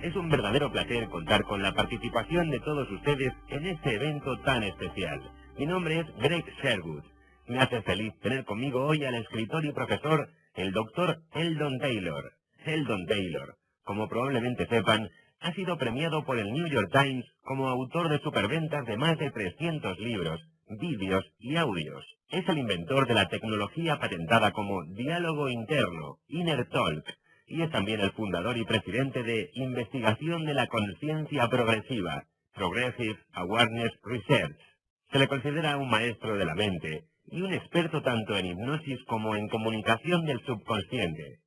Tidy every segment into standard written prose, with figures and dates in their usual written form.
Es un verdadero placer contar con la participación de todos ustedes en este evento tan especial. Mi nombre es Greg Sherwood. Me hace feliz tener conmigo hoy al escritor y profesor, el Dr. Eldon Taylor. Eldon Taylor, como probablemente sepan, ha sido premiado por el New York Times como autor de superventas de más de 300 libros, vídeos y audios. Es el inventor de la tecnología patentada como diálogo interno, Inner Talk, y es también el fundador y presidente de Investigación de la Conciencia Progresiva, Progressive Awareness Research. Se le considera un maestro de la mente y un experto tanto en hipnosis como en comunicación del subconsciente.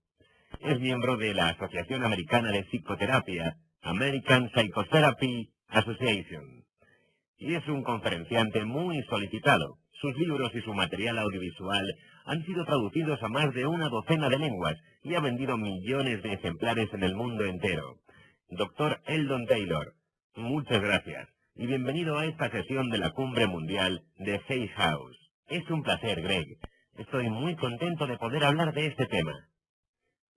Es miembro de la Asociación Americana de Psicoterapia, American Psychotherapy Association, y es un conferenciante muy solicitado. Sus libros y su material audiovisual han sido traducidos a más de una docena de lenguas y ha vendido millones de ejemplares en el mundo entero. Dr. Eldon Taylor, muchas gracias y bienvenido a esta sesión de la Cumbre Mundial de Hay House. Es un placer, Greg. Estoy muy contento de poder hablar de este tema.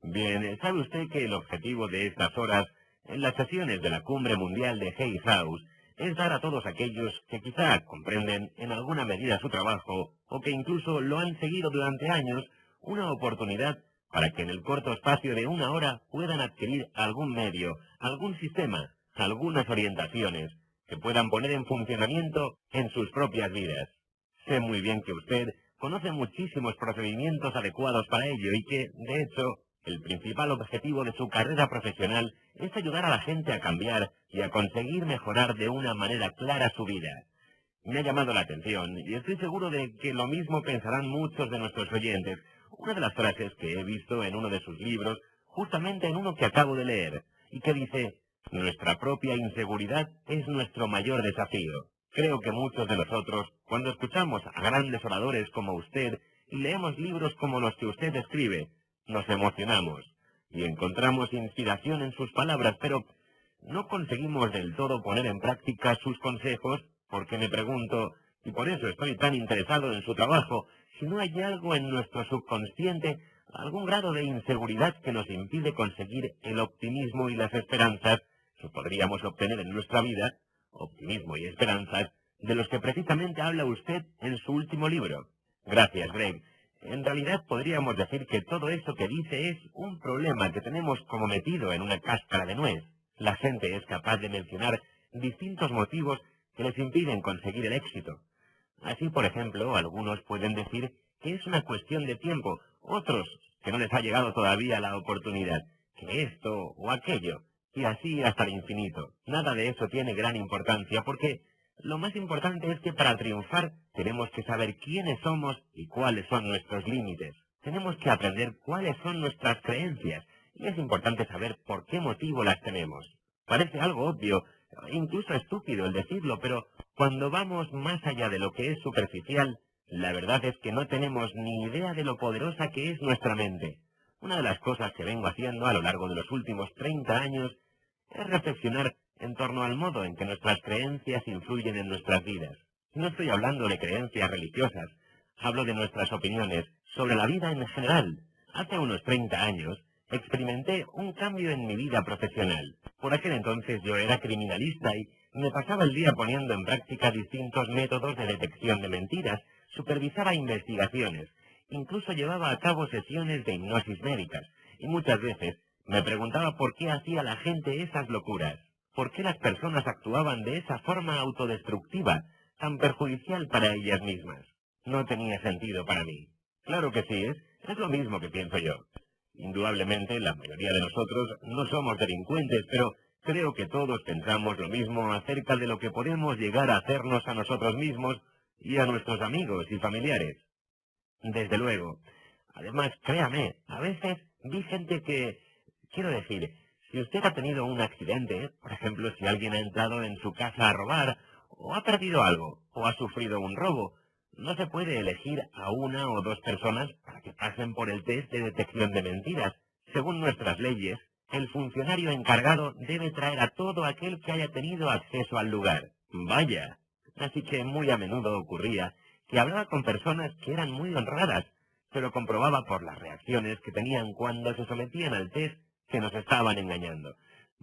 Bien, ¿sabe usted que el objetivo de estas horas en las sesiones de la Cumbre Mundial de Hay House es dar a todos aquellos que quizá comprenden en alguna medida su trabajo o que incluso lo han seguido durante años una oportunidad para que en el corto espacio de una hora puedan adquirir algún medio, algún sistema, algunas orientaciones que puedan poner en funcionamiento en sus propias vidas? Sé muy bien que usted conoce muchísimos procedimientos adecuados para ello y que, de hecho, el principal objetivo de su carrera profesional es ayudar a la gente a cambiar y a conseguir mejorar de una manera clara su vida. Me ha llamado la atención y estoy seguro de que lo mismo pensarán muchos de nuestros oyentes. Una de las frases que he visto en uno de sus libros, justamente en uno que acabo de leer, y que dice: nuestra propia inseguridad es nuestro mayor desafío. Creo que muchos de nosotros, cuando escuchamos a grandes oradores como usted y leemos libros como los que usted escribe, nos emocionamos y encontramos inspiración en sus palabras, pero no conseguimos del todo poner en práctica sus consejos, porque me pregunto, y por eso estoy tan interesado en su trabajo, si no hay algo en nuestro subconsciente, algún grado de inseguridad que nos impide conseguir el optimismo y las esperanzas que podríamos obtener en nuestra vida, optimismo y esperanzas, de los que precisamente habla usted en su último libro. Gracias, Greg. En realidad podríamos decir que todo eso que dice es un problema que tenemos como metido en una cáscara de nuez. La gente es capaz de mencionar distintos motivos que les impiden conseguir el éxito. Así, por ejemplo, algunos pueden decir que es una cuestión de tiempo, otros que no les ha llegado todavía la oportunidad, que esto o aquello, y así hasta el infinito. Nada de eso tiene gran importancia porque lo más importante es que para triunfar tenemos que saber quiénes somos y cuáles son nuestros límites. Tenemos que aprender cuáles son nuestras creencias y es importante saber por qué motivo las tenemos. Parece algo obvio, incluso estúpido el decirlo, pero cuando vamos más allá de lo que es superficial, la verdad es que no tenemos ni idea de lo poderosa que es nuestra mente. Una de las cosas que vengo haciendo a lo largo de los últimos 30 años es reflexionar en torno al modo en que nuestras creencias influyen en nuestras vidas. No estoy hablando de creencias religiosas, hablo de nuestras opiniones sobre la vida en general. Hace unos 30 años experimenté un cambio en mi vida profesional. Por aquel entonces yo era criminalista y me pasaba el día poniendo en práctica distintos métodos de detección de mentiras, supervisaba investigaciones, incluso llevaba a cabo sesiones de hipnosis médicas, y muchas veces me preguntaba por qué hacía la gente esas locuras, por qué las personas actuaban de esa forma autodestructiva, tan perjudicial para ellas mismas. No tenía sentido para mí. Claro que sí, es lo mismo que pienso yo. Indudablemente, la mayoría de nosotros no somos delincuentes, pero creo que todos pensamos lo mismo acerca de lo que podemos llegar a hacernos a nosotros mismos y a nuestros amigos y familiares. Desde luego. Además, créame, a veces vi gente que... Quiero decir, si usted ha tenido un accidente, por ejemplo, si alguien ha entrado en su casa a robar, o ha perdido algo, o ha sufrido un robo, no se puede elegir a una o dos personas para que pasen por el test de detección de mentiras. Según nuestras leyes, el funcionario encargado debe traer a todo aquel que haya tenido acceso al lugar. Vaya. Así que muy a menudo ocurría que hablaba con personas que eran muy honradas, se lo comprobaba por las reacciones que tenían cuando se sometían al test que nos estaban engañando.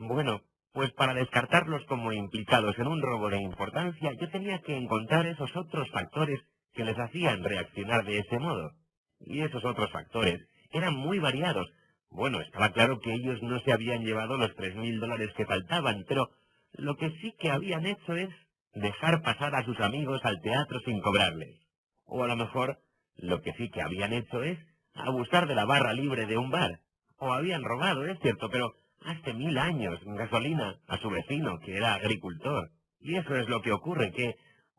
Bueno, pues para descartarlos como implicados en un robo de importancia, yo tenía que encontrar esos otros factores que les hacían reaccionar de ese modo. Y esos otros factores eran muy variados. Bueno, estaba claro que ellos no se habían llevado los $3.000 que faltaban, pero lo que sí que habían hecho es dejar pasar a sus amigos al teatro sin cobrarles. O a lo mejor, lo que sí que habían hecho es abusar de la barra libre de un bar. O habían robado, es cierto, pero hace 1000 años, gasolina a su vecino, que era agricultor. Y eso es lo que ocurre, que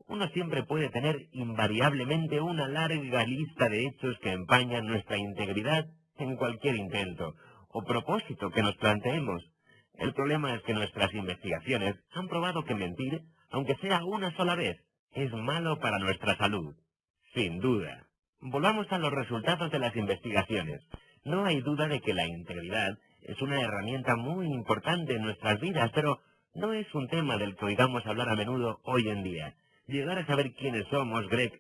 uno siempre puede tener invariablemente una larga lista de hechos que empañan nuestra integridad en cualquier intento o propósito que nos planteemos. El problema es que nuestras investigaciones han probado que mentir, aunque sea una sola vez, es malo para nuestra salud. Sin duda. Volvamos a los resultados de las investigaciones. No hay duda de que la integridad es una herramienta muy importante en nuestras vidas, pero no es un tema del que oigamos hablar a menudo hoy en día. Llegar a saber quiénes somos, Greg,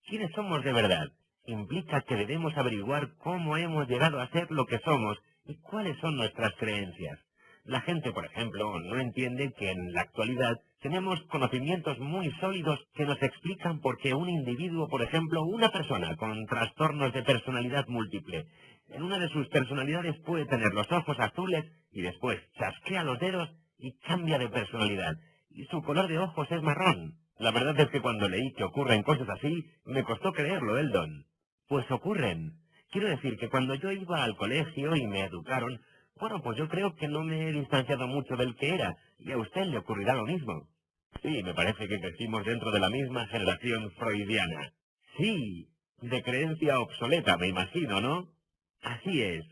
quiénes somos de verdad, implica que debemos averiguar cómo hemos llegado a ser lo que somos y cuáles son nuestras creencias. La gente, por ejemplo, no entiende que en la actualidad tenemos conocimientos muy sólidos que nos explican por qué un individuo, por ejemplo, una persona con trastornos de personalidad múltiple, en una de sus personalidades puede tener los ojos azules y después chasquea los dedos y cambia de personalidad, y su color de ojos es marrón. La verdad es que cuando leí que ocurren cosas así, me costó creerlo, Eldon. Pues ocurren. Quiero decir que cuando yo iba al colegio y me educaron, bueno, pues yo creo que no me he distanciado mucho del que era, y a usted le ocurrirá lo mismo. Sí, me parece que crecimos dentro de la misma generación freudiana. Sí, de creencia obsoleta, me imagino, ¿no? Así es.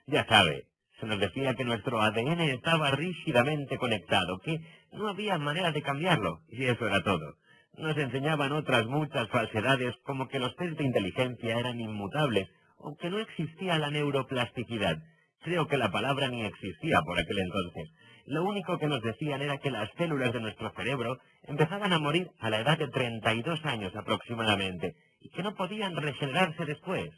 Ya sabe, se nos decía que nuestro ADN estaba rígidamente conectado, que no había manera de cambiarlo, y eso era todo. Nos enseñaban otras muchas falsedades, como que los test de inteligencia eran inmutables, o que no existía la neuroplasticidad. Creo que la palabra ni existía por aquel entonces. Lo único que nos decían era que las células de nuestro cerebro empezaban a morir a la edad de 32 años aproximadamente, y que no podían regenerarse después.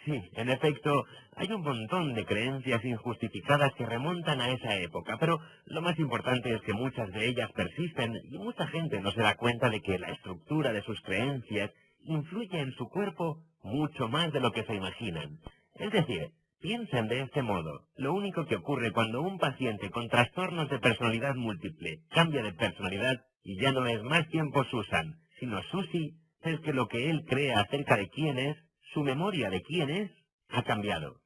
Sí, en efecto, hay un montón de creencias injustificadas que remontan a esa época, pero lo más importante es que muchas de ellas persisten y mucha gente no se da cuenta de que la estructura de sus creencias influye en su cuerpo mucho más de lo que se imaginan. Es decir, piensen de este modo. Lo único que ocurre cuando un paciente con trastornos de personalidad múltiple cambia de personalidad y ya no es más tiempo Susan, sino Susie, es que lo que él cree acerca de quién es, su memoria de quién es, ha cambiado.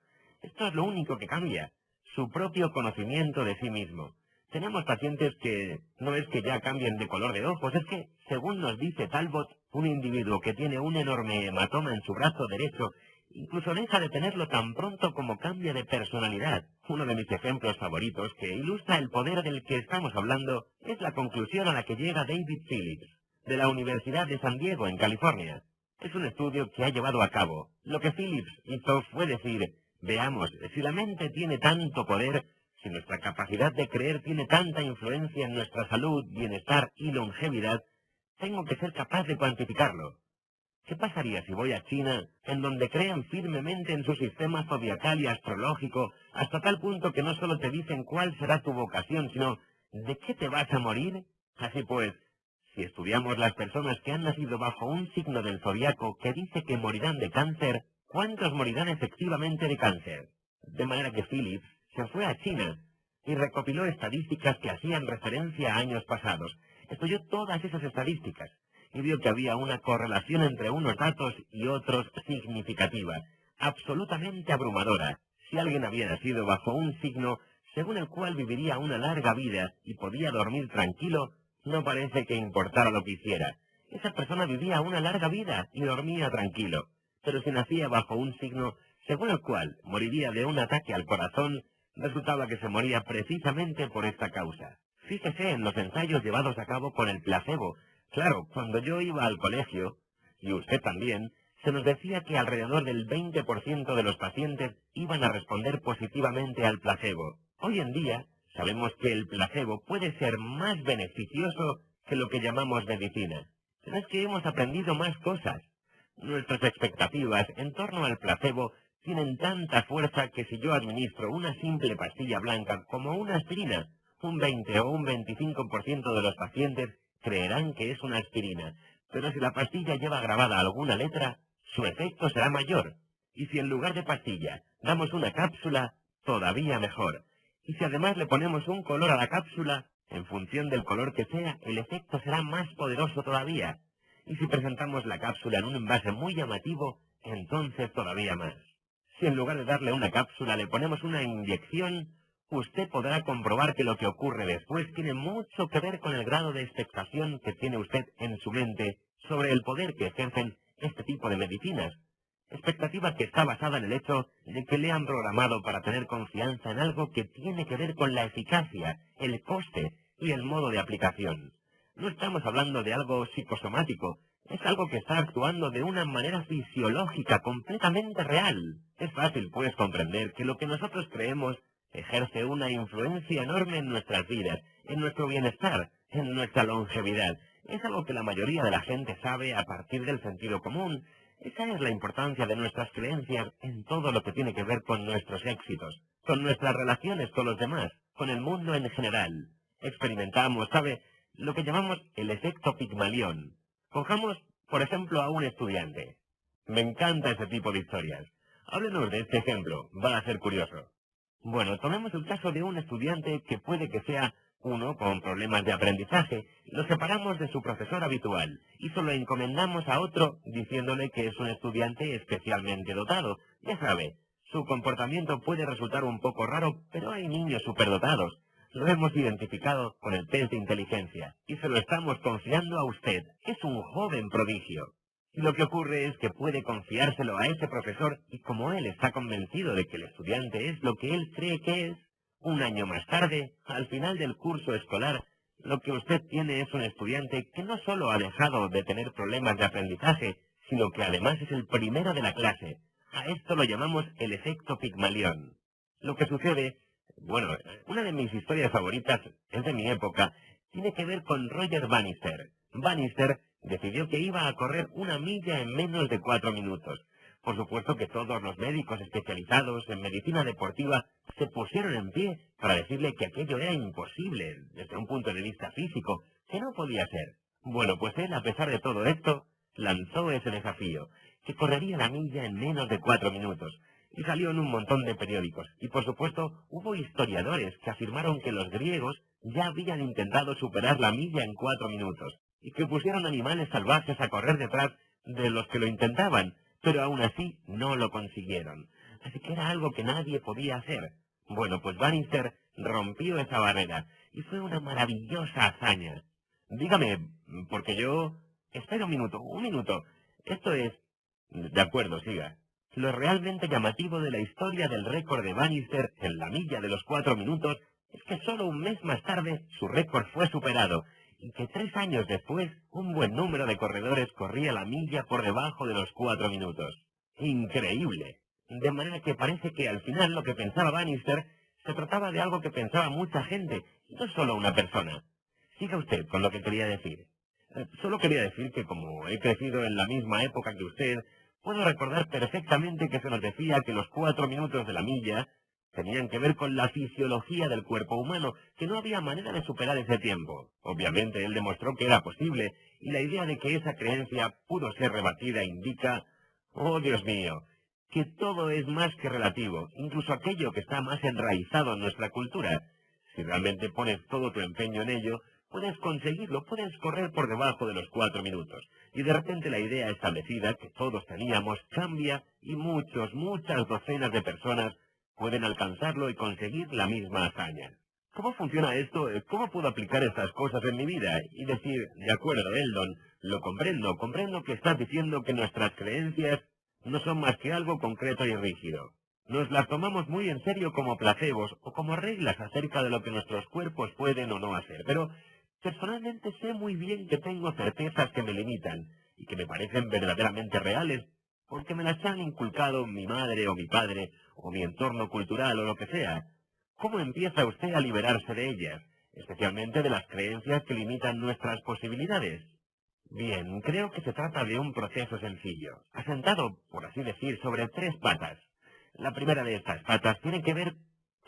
Esto es lo único que cambia, su propio conocimiento de sí mismo. Tenemos pacientes que no es que ya cambien de color de ojos, es que, según nos dice Talbot, un individuo que tiene un enorme hematoma en su brazo derecho, incluso deja de tenerlo tan pronto como cambia de personalidad. Uno de mis ejemplos favoritos que ilustra el poder del que estamos hablando es la conclusión a la que llega David Phillips, de la Universidad de San Diego, en California. Es un estudio que ha llevado a cabo. Lo que Phillips hizo fue decir, veamos, si la mente tiene tanto poder, si nuestra capacidad de creer tiene tanta influencia en nuestra salud, bienestar y longevidad, tengo que ser capaz de cuantificarlo. ¿Qué pasaría si voy a China, en donde crean firmemente en su sistema zodiacal y astrológico, hasta tal punto que no solo te dicen cuál será tu vocación, sino de qué te vas a morir? Así pues, si estudiamos las personas que han nacido bajo un signo del zodiaco que dice que morirán de cáncer, ¿cuántos morirán efectivamente de cáncer? De manera que Phillips se fue a China y recopiló estadísticas que hacían referencia a años pasados. Estudió todas esas estadísticas y vio que había una correlación entre unos datos y otros significativa, absolutamente abrumadora. Si alguien había nacido bajo un signo según el cual viviría una larga vida y podía dormir tranquilo, no parece que importara lo que hiciera. Esa persona vivía una larga vida y dormía tranquilo. Pero si nacía bajo un signo según el cual moriría de un ataque al corazón, resultaba que se moría precisamente por esta causa. Fíjese en los ensayos llevados a cabo con el placebo. Claro, cuando yo iba al colegio, y usted también, se nos decía que alrededor del 20% de los pacientes iban a responder positivamente al placebo. Hoy en día, sabemos que el placebo puede ser más beneficioso que lo que llamamos medicina. Pero es que hemos aprendido más cosas. Nuestras expectativas en torno al placebo tienen tanta fuerza que si yo administro una simple pastilla blanca como una aspirina, Un 20 o un 25% de los pacientes creerán que es una aspirina, pero si la pastilla lleva grabada alguna letra, su efecto será mayor. Y si en lugar de pastilla damos una cápsula, todavía mejor. Y si además le ponemos un color a la cápsula, en función del color que sea, el efecto será más poderoso todavía. Y si presentamos la cápsula en un envase muy llamativo, entonces todavía más. Si en lugar de darle una cápsula le ponemos una inyección, usted podrá comprobar que lo que ocurre después tiene mucho que ver con el grado de expectación que tiene usted en su mente sobre el poder que ejercen este tipo de medicinas. Expectativa que está basada en el hecho de que le han programado para tener confianza en algo que tiene que ver con la eficacia, el coste y el modo de aplicación. No estamos hablando de algo psicosomático, es algo que está actuando de una manera fisiológica completamente real. Es fácil, pues, comprender que lo que nosotros creemos ejerce una influencia enorme en nuestras vidas, en nuestro bienestar, en nuestra longevidad. Es algo que la mayoría de la gente sabe a partir del sentido común. Esa es la importancia de nuestras creencias en todo lo que tiene que ver con nuestros éxitos, con nuestras relaciones con los demás, con el mundo en general. Experimentamos, ¿sabe?, lo que llamamos el efecto Pigmalión. Cojamos, por ejemplo, a un estudiante. Me encanta ese tipo de historias. Háblenos de este ejemplo, va a ser curioso. Bueno, tomemos el caso de un estudiante que puede que sea uno con problemas de aprendizaje. Lo separamos de su profesor habitual y se lo encomendamos a otro diciéndole que es un estudiante especialmente dotado. Ya sabe, su comportamiento puede resultar un poco raro, pero hay niños superdotados. Lo hemos identificado con el test de inteligencia y se lo estamos confiando a usted. Es un joven prodigio. Y lo que ocurre es que puede confiárselo a ese profesor y como él está convencido de que el estudiante es lo que él cree que es, un año más tarde, al final del curso escolar, lo que usted tiene es un estudiante que no solo ha dejado de tener problemas de aprendizaje, sino que además es el primero de la clase. A esto lo llamamos el efecto Pigmalión. Lo que sucede, bueno, una de mis historias favoritas, es de mi época, tiene que ver con Roger Bannister. Bannister decidió que iba a correr 1 milla en menos de 4 minutos. Por supuesto que todos los médicos especializados en medicina deportiva se pusieron en pie para decirle que aquello era imposible desde un punto de vista físico, que no podía ser. Bueno, pues él, a pesar de todo esto, lanzó ese desafío, que correría la milla en menos de 4 minutos, y salió en un montón de periódicos. Y por supuesto, hubo historiadores que afirmaron que los griegos ya habían intentado superar la milla en 4 minutos, y que pusieron animales salvajes a correr detrás de los que lo intentaban, pero aún así no lo consiguieron. Así que era algo que nadie podía hacer. Bueno, pues Bannister rompió esa barrera, y fue una maravillosa hazaña. Dígame, porque yo... Espera un minuto. Esto es... De acuerdo, siga. Lo realmente llamativo de la historia del récord de Bannister en la milla de los 4 minutos es que solo un mes más tarde su récord fue superado, y que 3 años después un buen número de corredores corría la milla por debajo de los 4 minutos. ¡Increíble! De manera que parece que al final lo que pensaba Bannister se trataba de algo que pensaba mucha gente, no solo una persona. Siga usted con lo que quería decir. Solo quería decir que como he crecido en la misma época que usted, puedo recordar perfectamente que se nos decía que los 4 minutos de la milla tenían que ver con la fisiología del cuerpo humano, que no había manera de superar ese tiempo. Obviamente él demostró que era posible, y la idea de que esa creencia pudo ser rebatida indica, oh Dios mío, que todo es más que relativo, incluso aquello que está más enraizado en nuestra cultura. Si realmente pones todo tu empeño en ello, puedes conseguirlo, puedes correr por debajo de los 4 minutos. Y de repente la idea establecida que todos teníamos cambia y muchas docenas de personas pueden alcanzarlo y conseguir la misma hazaña. ¿Cómo funciona esto? ¿Cómo puedo aplicar estas cosas en mi vida? Y decir, de acuerdo, Eldon, lo comprendo que estás diciendo que nuestras creencias no son más que algo concreto y rígido. Nos las tomamos muy en serio como placebos o como reglas acerca de lo que nuestros cuerpos pueden o no hacer, pero personalmente sé muy bien que tengo certezas que me limitan y que me parecen verdaderamente reales, porque me las han inculcado mi madre o mi padre, o mi entorno cultural o lo que sea. ¿Cómo empieza usted a liberarse de ellas, especialmente de las creencias que limitan nuestras posibilidades? Bien, creo que se trata de un proceso sencillo, asentado, por así decir, sobre 3 patas. La primera de estas patas tiene que ver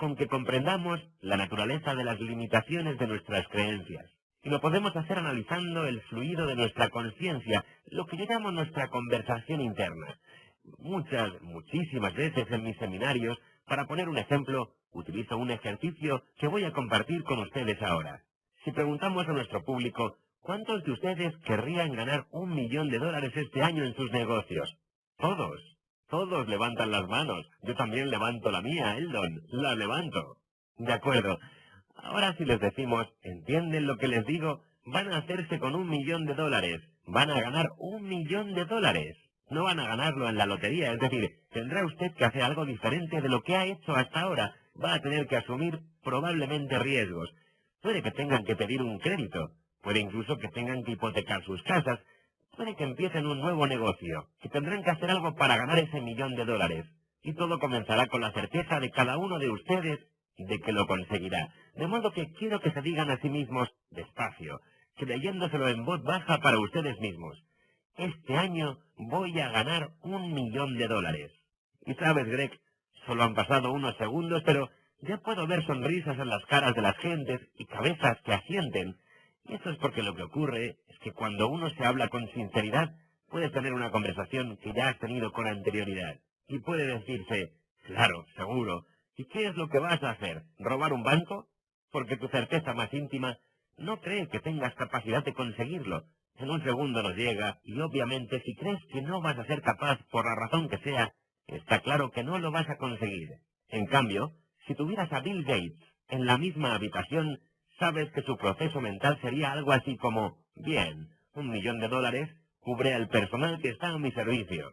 con que comprendamos la naturaleza de las limitaciones de nuestras creencias. Y lo podemos hacer analizando el fluido de nuestra conciencia, lo que yo llamo nuestra conversación interna. Muchísimas veces en mis seminarios, para poner un ejemplo, utilizo un ejercicio que voy a compartir con ustedes ahora. Si preguntamos a nuestro público, ¿cuántos de ustedes querrían ganar $1.000.000 este año en sus negocios? Todos levantan las manos. Yo también levanto la mía, Eldon, la levanto. De acuerdo. Ahora si les decimos, ¿entienden lo que les digo? Van a hacerse con $1.000.000. Van a ganar $1.000.000. No van a ganarlo en la lotería, es decir, tendrá usted que hacer algo diferente de lo que ha hecho hasta ahora. Va a tener que asumir probablemente riesgos. Puede que tengan que pedir un crédito. Puede incluso que tengan que hipotecar sus casas. Puede que empiecen un nuevo negocio, que tendrán que hacer algo para ganar ese $1.000.000. Y todo comenzará con la certeza de cada uno de ustedes de que lo conseguirá. De modo que quiero que se digan a sí mismos, despacio, que leyéndoselo en voz baja para ustedes mismos. Este año voy a ganar $1.000.000. Y sabes, Greg, solo han pasado unos segundos, pero ya puedo ver sonrisas en las caras de las gentes y cabezas que asienten. Y eso es porque lo que ocurre es que cuando uno se habla con sinceridad, puedes tener una conversación que ya has tenido con anterioridad. Y puede decirse, claro, seguro. ¿Y qué es lo que vas a hacer? ¿Robar un banco? Porque tu certeza más íntima no cree que tengas capacidad de conseguirlo. En un segundo nos llega, y obviamente si crees que no vas a ser capaz por la razón que sea, está claro que no lo vas a conseguir. En cambio, si tuvieras a Bill Gates en la misma habitación, sabes que su proceso mental sería algo así como, bien, $1.000.000 cubre al personal que está a mi servicio.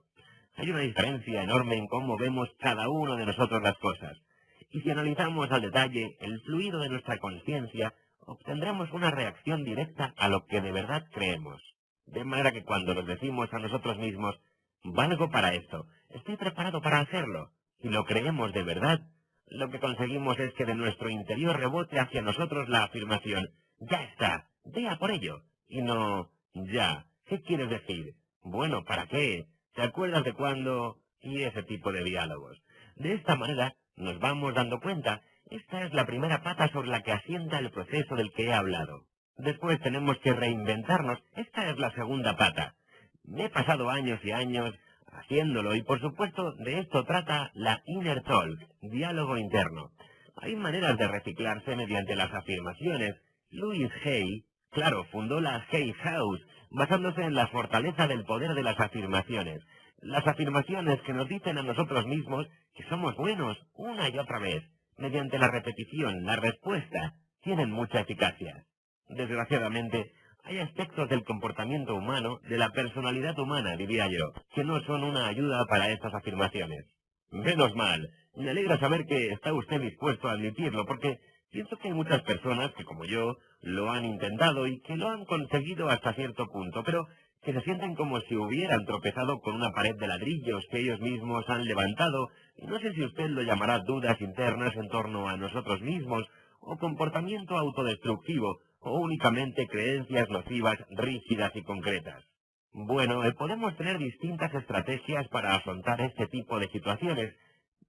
Hay una diferencia enorme en cómo vemos cada uno de nosotros las cosas. Y si analizamos al detalle el fluido de nuestra conciencia, obtendremos una reacción directa a lo que de verdad creemos. De manera que cuando nos decimos a nosotros mismos, valgo para esto, estoy preparado para hacerlo, y lo creemos de verdad, lo que conseguimos es que de nuestro interior rebote hacia nosotros la afirmación, ya está, ve a por ello, y no, ya, ¿qué quieres decir? Bueno, ¿para qué? ¿Te acuerdas de cuándo? Y ese tipo de diálogos. De esta manera nos vamos dando cuenta. Esta es la primera pata sobre la que asienta el proceso del que he hablado. Después tenemos que reinventarnos. Esta es la segunda pata. Me he pasado años y años haciéndolo y por supuesto de esto trata la Inner Talk, diálogo interno. Hay maneras de reciclarse mediante las afirmaciones. Louis Hay, claro, fundó la Hay House, basándose en la fortaleza del poder de las afirmaciones. Las afirmaciones que nos dicen a nosotros mismos que somos buenos una y otra vez. Mediante la repetición, la respuesta, tienen mucha eficacia. Desgraciadamente, hay aspectos del comportamiento humano, de la personalidad humana, diría yo, que no son una ayuda para estas afirmaciones. Menos mal, me alegra saber que está usted dispuesto a admitirlo, porque pienso que hay muchas personas que, como yo, lo han intentado y que lo han conseguido hasta cierto punto, pero que se sienten como si hubieran tropezado con una pared de ladrillos que ellos mismos han levantado, y no sé si usted lo llamará dudas internas en torno a nosotros mismos, o comportamiento autodestructivo, o únicamente creencias nocivas, rígidas y concretas. Bueno, podemos tener distintas estrategias para afrontar este tipo de situaciones.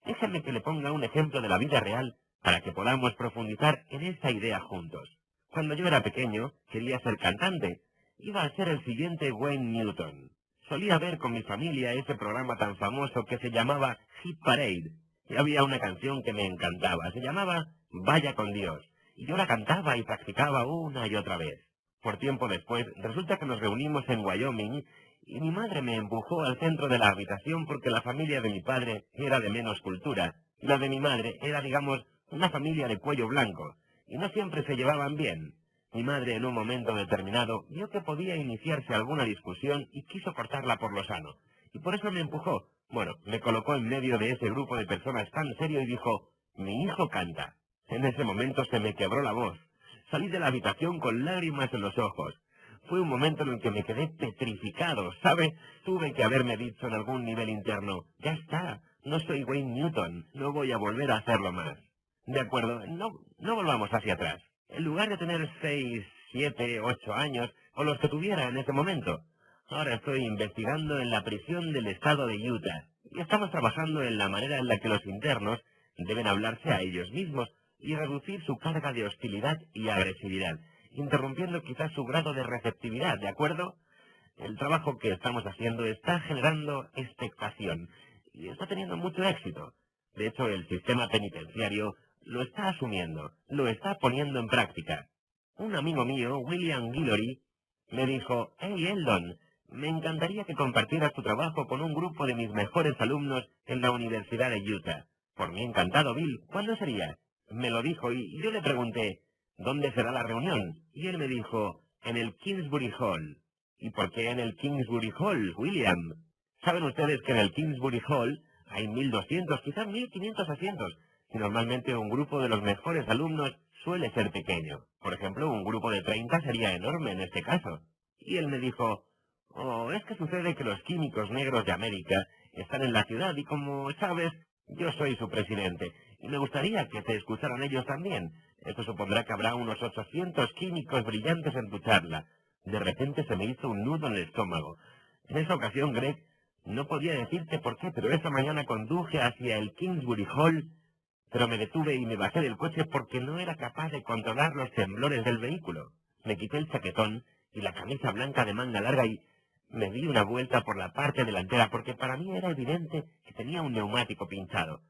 Déjeme que le ponga un ejemplo de la vida real para que podamos profundizar en esta idea juntos. Cuando yo era pequeño, quería ser cantante. Iba a ser el siguiente Wayne Newton. Solía ver con mi familia ese programa tan famoso que se llamaba Hit Parade. Y había una canción que me encantaba. Se llamaba Vaya con Dios. Y yo la cantaba y practicaba una y otra vez. Por tiempo después, resulta que nos reunimos en Wyoming y mi madre me empujó al centro de la habitación porque la familia de mi padre era de menos cultura. Y la de mi madre era, digamos, una familia de cuello blanco. Y no siempre se llevaban bien. Mi madre en un momento determinado vio que podía iniciarse alguna discusión y quiso cortarla por lo sano. Y por eso me empujó. Bueno, me colocó en medio de ese grupo de personas tan serio y dijo, mi hijo canta. En ese momento se me quebró la voz. Salí de la habitación con lágrimas en los ojos. Fue un momento en el que me quedé petrificado, ¿sabe? Tuve que haberme dicho en algún nivel interno, ya está, no soy Wayne Newton, no voy a volver a hacerlo más. De acuerdo, no volvamos hacia atrás. En lugar de tener 6, 7, 8 años, o los que tuviera en ese momento, ahora estoy investigando en la prisión del estado de Utah, y estamos trabajando en la manera en la que los internos Deben hablarse a ellos mismos y reducir su carga de hostilidad y agresividad, interrumpiendo quizás su grado de receptividad, ¿de acuerdo? El trabajo que estamos haciendo está generando expectación y está teniendo mucho éxito. De hecho, el sistema penitenciario lo está asumiendo, lo está poniendo en práctica. Un amigo mío, William Guillory, me dijo: «Hey, Eldon, me encantaría que compartieras tu trabajo con un grupo de mis mejores alumnos en la Universidad de Utah». «Por mí encantado, Bill. ¿Cuándo sería?». Me lo dijo y yo le pregunté: «¿Dónde será la reunión?». Y él me dijo: «En el Kingsbury Hall». «¿Y por qué en el Kingsbury Hall, William?». «Saben ustedes que en el Kingsbury Hall hay 1.200, quizás 1.500 asientos, y normalmente un grupo de los mejores alumnos suele ser pequeño. Por ejemplo, un grupo de 30 sería enorme en este caso». Y él me dijo: «Oh, es que sucede que los químicos negros de América están en la ciudad y, como sabes, yo soy su presidente, y me gustaría que te escucharan ellos también. Esto supondrá que habrá unos 800 químicos brillantes en tu charla». De repente se me hizo un nudo en el estómago. En esa ocasión, Greg, no podía decirte por qué, pero esa mañana conduje hacia el Kingsbury Hall, pero me detuve y me bajé del coche porque no era capaz de controlar los temblores del vehículo. Me quité el chaquetón y la camisa blanca de manga larga y me di una vuelta por la parte delantera porque para mí era evidente que tenía un neumático pinchado,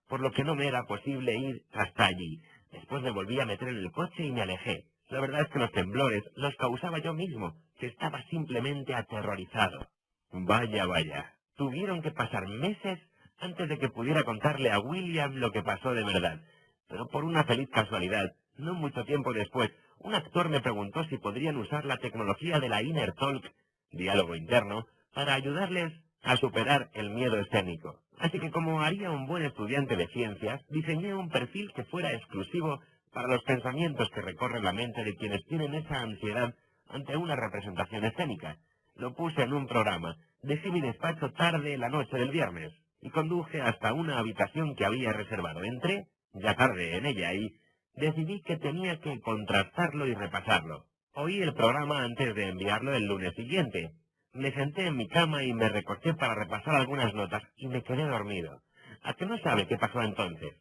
por lo que no me era posible ir hasta allí. Después me volví a meter en el coche y me alejé. La verdad es que los temblores los causaba yo mismo, que estaba simplemente aterrorizado. Vaya, vaya. Tuvieron que pasar meses antes de que pudiera contarle a William lo que pasó de verdad. Pero por una feliz casualidad, no mucho tiempo después, un actor me preguntó si podrían usar la tecnología de la Inner Talk, diálogo interno, para ayudarles a superar el miedo escénico. Así que, como haría un buen estudiante de ciencias, diseñé un perfil que fuera exclusivo para los pensamientos que recorren la mente de quienes tienen esa ansiedad ante una representación escénica. Lo puse en un programa, dejé mi despacho tarde la noche del viernes y conduje hasta una habitación que había reservado. Entré, ya tarde en ella, y decidí que tenía que contrastarlo y repasarlo. Oí el programa antes de enviarlo el lunes siguiente. Me senté en mi cama y me recosté para repasar algunas notas y me quedé dormido. ¿A qué no sabe qué pasó entonces?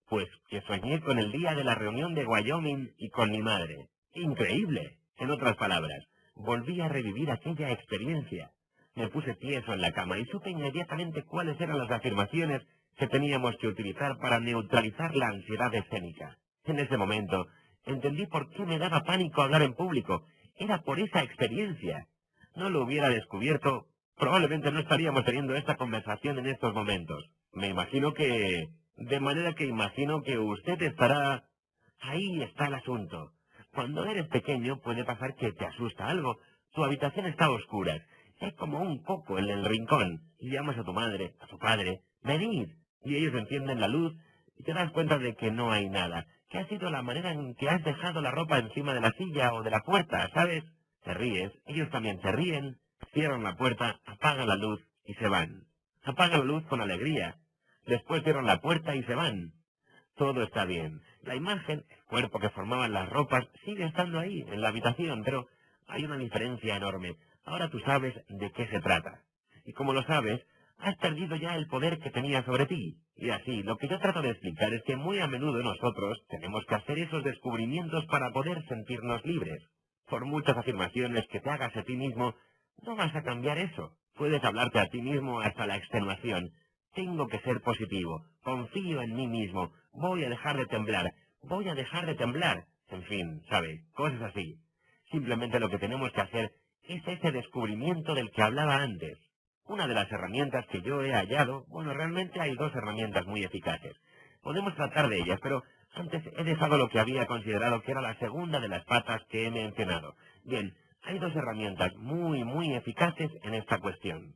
Pues que soñé con el día de la reunión de Wyoming y con mi madre. ¡Increíble! En otras palabras, volví a revivir aquella experiencia. Me puse tieso en la cama y supe inmediatamente cuáles eran las afirmaciones que teníamos que utilizar para neutralizar la ansiedad escénica. En ese momento, entendí por qué me daba pánico hablar en público. Era por esa experiencia. No lo hubiera descubierto, probablemente no estaríamos teniendo esta conversación en estos momentos. De manera que imagino que usted estará... Ahí está el asunto. Cuando eres pequeño puede pasar que te asusta algo. Tu habitación está a oscuras. Es como un coco en el rincón. Y llamas a tu madre, a tu padre. «Venid». Y ellos encienden la luz y te das cuenta de que no hay nada. Que ha sido la manera en que has dejado la ropa encima de la silla o de la puerta, ¿sabes? Te ríes, ellos también se ríen, cierran la puerta, apagan la luz y se van. Apagan la luz con alegría. Después cierran la puerta y se van. Todo está bien. La imagen, el cuerpo que formaban las ropas, sigue estando ahí, en la habitación, pero hay una diferencia enorme. Ahora tú sabes de qué se trata. Y como lo sabes, has perdido ya el poder que tenía sobre ti. Y así, lo que yo trato de explicar es que muy a menudo nosotros tenemos que hacer esos descubrimientos para poder sentirnos libres. Por muchas afirmaciones que te hagas a ti mismo, no vas a cambiar eso. Puedes hablarte a ti mismo hasta la extenuación. Tengo que ser positivo, confío en mí mismo, voy a dejar de temblar, voy a dejar de temblar. En fin, ¿sabe? Cosas así. Simplemente lo que tenemos que hacer es ese descubrimiento del que hablaba antes. Una de las herramientas que yo he hallado, bueno, realmente hay dos herramientas muy eficaces. Podemos tratar de ellas, pero antes he dejado lo que había considerado que era la segunda de las patas que he mencionado. Bien, hay dos herramientas muy eficaces en esta cuestión.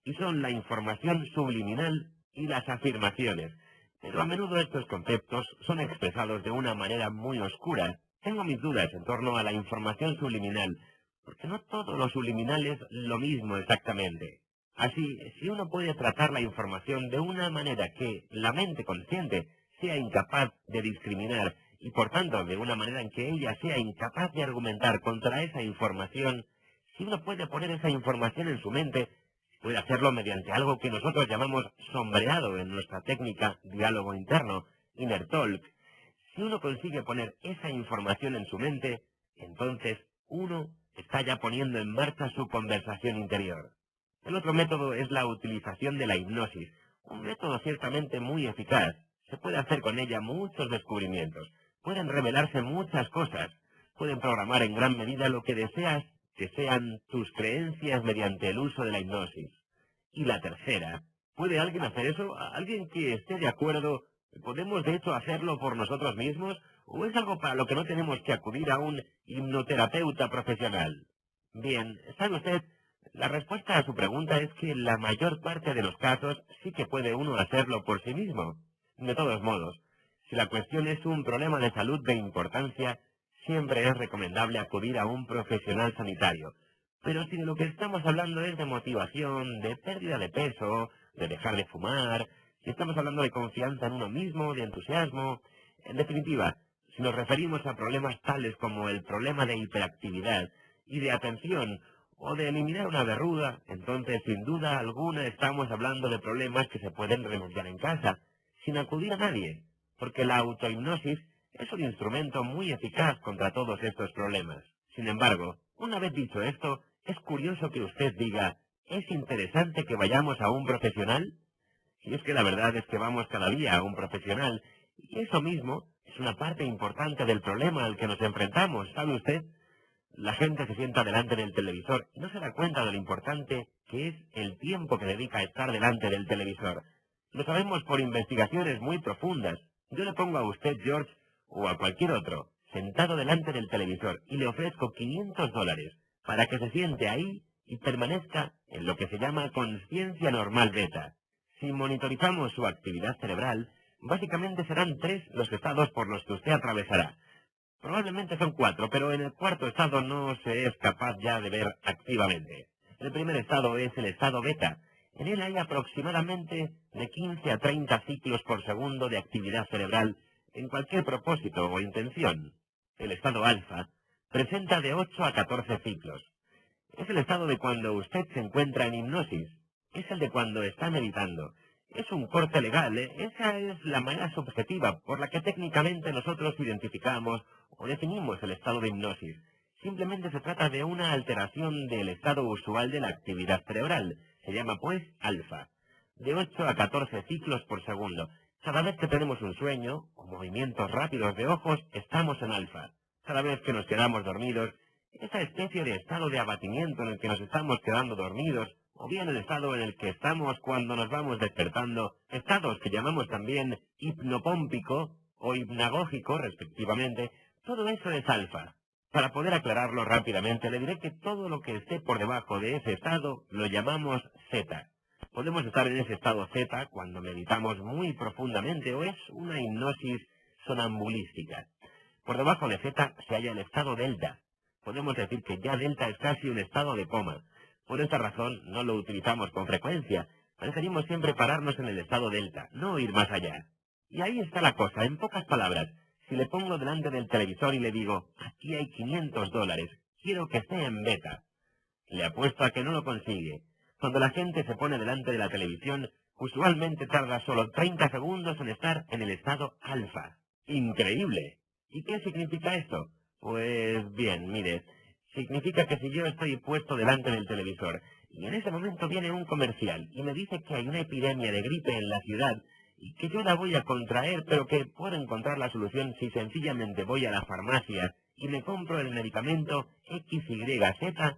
Y son la información subliminal y las afirmaciones. Pero a menudo estos conceptos son expresados de una manera muy oscura. Tengo mis dudas en torno a la información subliminal, porque no todo lo subliminal es lo mismo exactamente. Así, si uno puede tratar la información de una manera que la mente consciente sea incapaz de discriminar y por tanto de una manera en que ella sea incapaz de argumentar contra esa información, si uno puede poner esa información en su mente, Puede hacerlo mediante algo que nosotros llamamos sombreado en nuestra técnica diálogo interno, inner talk. Si uno consigue poner esa información en su mente, entonces uno está ya poniendo en marcha su conversación interior. El otro método es la utilización de la hipnosis, un método ciertamente muy eficaz. Se puede hacer con ella muchos descubrimientos, pueden revelarse muchas cosas, pueden programar en gran medida lo que deseas que sean tus creencias mediante el uso de la hipnosis. Y la tercera, ¿puede alguien hacer eso? ¿Alguien que esté de acuerdo? ¿Podemos de hecho hacerlo por nosotros mismos? ¿O es algo para lo que no tenemos que acudir a un hipnoterapeuta profesional? Bien, ¿sabe usted? La respuesta a su pregunta es que en la mayor parte de los casos sí que puede uno hacerlo por sí mismo. De todos modos, si la cuestión es un problema de salud de importancia, siempre es recomendable acudir a un profesional sanitario. Pero si de lo que estamos hablando es de motivación, de pérdida de peso, de dejar de fumar, si estamos hablando de confianza en uno mismo, de entusiasmo, en definitiva, si nos referimos a problemas tales como el problema de hiperactividad y de atención, o de eliminar una verruga, entonces sin duda alguna estamos hablando de problemas que se pueden remediar en casa, sin acudir a nadie, porque la autohipnosis es un instrumento muy eficaz contra todos estos problemas. Sin embargo, una vez dicho esto, es curioso que usted diga, ¿es interesante que vayamos a un profesional? Y es que la verdad es que vamos cada día a un profesional, y eso mismo es una parte importante del problema al que nos enfrentamos, ¿sabe usted? La gente se sienta delante del televisor y no se da cuenta de lo importante que es el tiempo que dedica a estar delante del televisor. Lo sabemos por investigaciones muy profundas. Yo le pongo a usted, George, o a cualquier otro, sentado delante del televisor y le ofrezco $500 para que se siente ahí y permanezca en lo que se llama conciencia normal beta. Si monitorizamos su actividad cerebral, básicamente serán 3 los estados por los que usted atravesará. Probablemente son 4, pero en el cuarto estado no se es capaz ya de ver activamente. El primer estado es el estado beta. En él hay aproximadamente de 15 a 30 ciclos por segundo de actividad cerebral en cualquier propósito o intención. El estado alfa presenta de 8 a 14 ciclos. Es el estado de cuando usted se encuentra en hipnosis. Es el de cuando está meditando. Es un corte legal, ¿eh? Esa es la manera subjetiva por la que técnicamente nosotros identificamos o definimos el estado de hipnosis. Simplemente se trata de una alteración del estado usual de la actividad cerebral. Se llama, pues, alfa. De 8 a 14 ciclos por segundo. Cada vez que tenemos un sueño o movimientos rápidos de ojos, estamos en alfa. Cada vez que nos quedamos dormidos, esa especie de estado de abatimiento en el que nos estamos quedando dormidos, o bien el estado en el que estamos cuando nos vamos despertando, estados que llamamos también hipnopómpico o hipnagógico, respectivamente, todo eso es alfa. Para poder aclararlo rápidamente, le diré que todo lo que esté por debajo de ese estado lo llamamos zeta. Podemos estar en ese estado zeta cuando meditamos muy profundamente o es una hipnosis sonambulística. Por debajo de zeta se halla el estado delta. Podemos decir que ya delta es casi un estado de coma. Por esta razón no lo utilizamos con frecuencia. Preferimos siempre pararnos en el estado delta, no ir más allá. Y ahí está la cosa, en pocas palabras. Si le pongo delante del televisor y le digo, aquí hay $500, quiero que esté en beta. Le apuesto a que no lo consigue. Cuando la gente se pone delante de la televisión, usualmente tarda solo 30 segundos en estar en el estado alfa. ¡Increíble! ¿Y qué significa esto? Pues bien, mire, significa que si yo estoy puesto delante del televisor y en ese momento viene un comercial y me dice que hay una epidemia de gripe en la ciudad y que yo la voy a contraer, pero que puedo encontrar la solución si sencillamente voy a la farmacia y me compro el medicamento XYZ,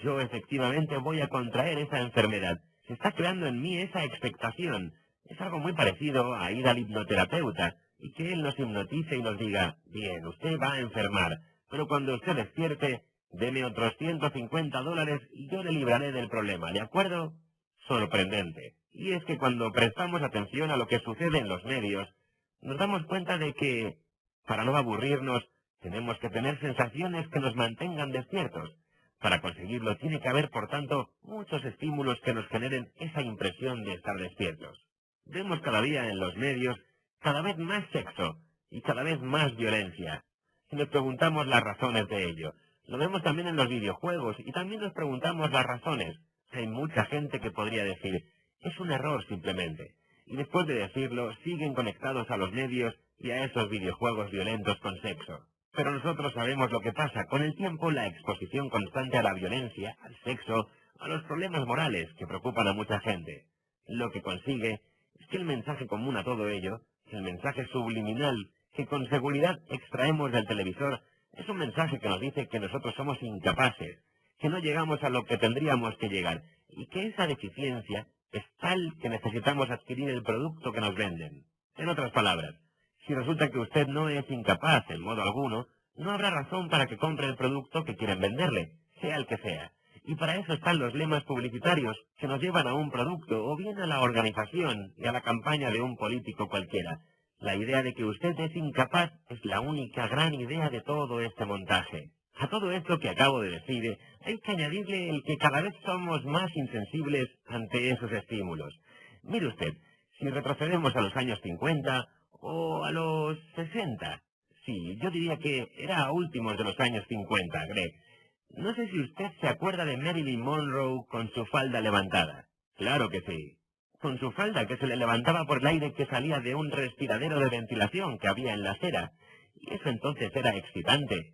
yo efectivamente voy a contraer esa enfermedad. Se está creando en mí esa expectación. Es algo muy parecido a ir al hipnoterapeuta y que él nos hipnotice y nos diga, bien, usted va a enfermar, pero cuando usted despierte, deme otros $150 y yo le libraré del problema, ¿de acuerdo? Sorprendente. Y es que cuando prestamos atención a lo que sucede en los medios, nos damos cuenta de que, para no aburrirnos, tenemos que tener sensaciones que nos mantengan despiertos. Para conseguirlo tiene que haber, por tanto, muchos estímulos que nos generen esa impresión de estar despiertos. Vemos cada día en los medios cada vez más sexo y cada vez más violencia. Si nos preguntamos las razones de ello, lo vemos también en los videojuegos y también nos preguntamos las razones. Hay mucha gente que podría decir, es un error simplemente. Y después de decirlo, siguen conectados a los medios y a esos videojuegos violentos con sexo. Pero nosotros sabemos lo que pasa. Con el tiempo, la exposición constante a la violencia, al sexo, a los problemas morales que preocupan a mucha gente. Lo que consigue es que el mensaje común a todo ello, el mensaje subliminal que con seguridad extraemos del televisor, es un mensaje que nos dice que nosotros somos incapaces, que no llegamos a lo que tendríamos que llegar, y que esa deficiencia es tal que necesitamos adquirir el producto que nos venden. En otras palabras, si resulta que usted no es incapaz en modo alguno, no habrá razón para que compre el producto que quieren venderle, sea el que sea. Y para eso están los lemas publicitarios que nos llevan a un producto o bien a la organización y a la campaña de un político cualquiera. La idea de que usted es incapaz es la única gran idea de todo este montaje. A todo esto que acabo de decir, hay que añadirle el que cada vez somos más insensibles ante esos estímulos. Mire usted, si retrocedemos a los años 50 o a los 60, sí, yo diría que era a últimos de los años 50, Greg. No sé si usted se acuerda de Marilyn Monroe con su falda levantada. Claro que sí. Con su falda que se le levantaba por el aire que salía de un respiradero de ventilación que había en la acera. Y eso entonces era excitante.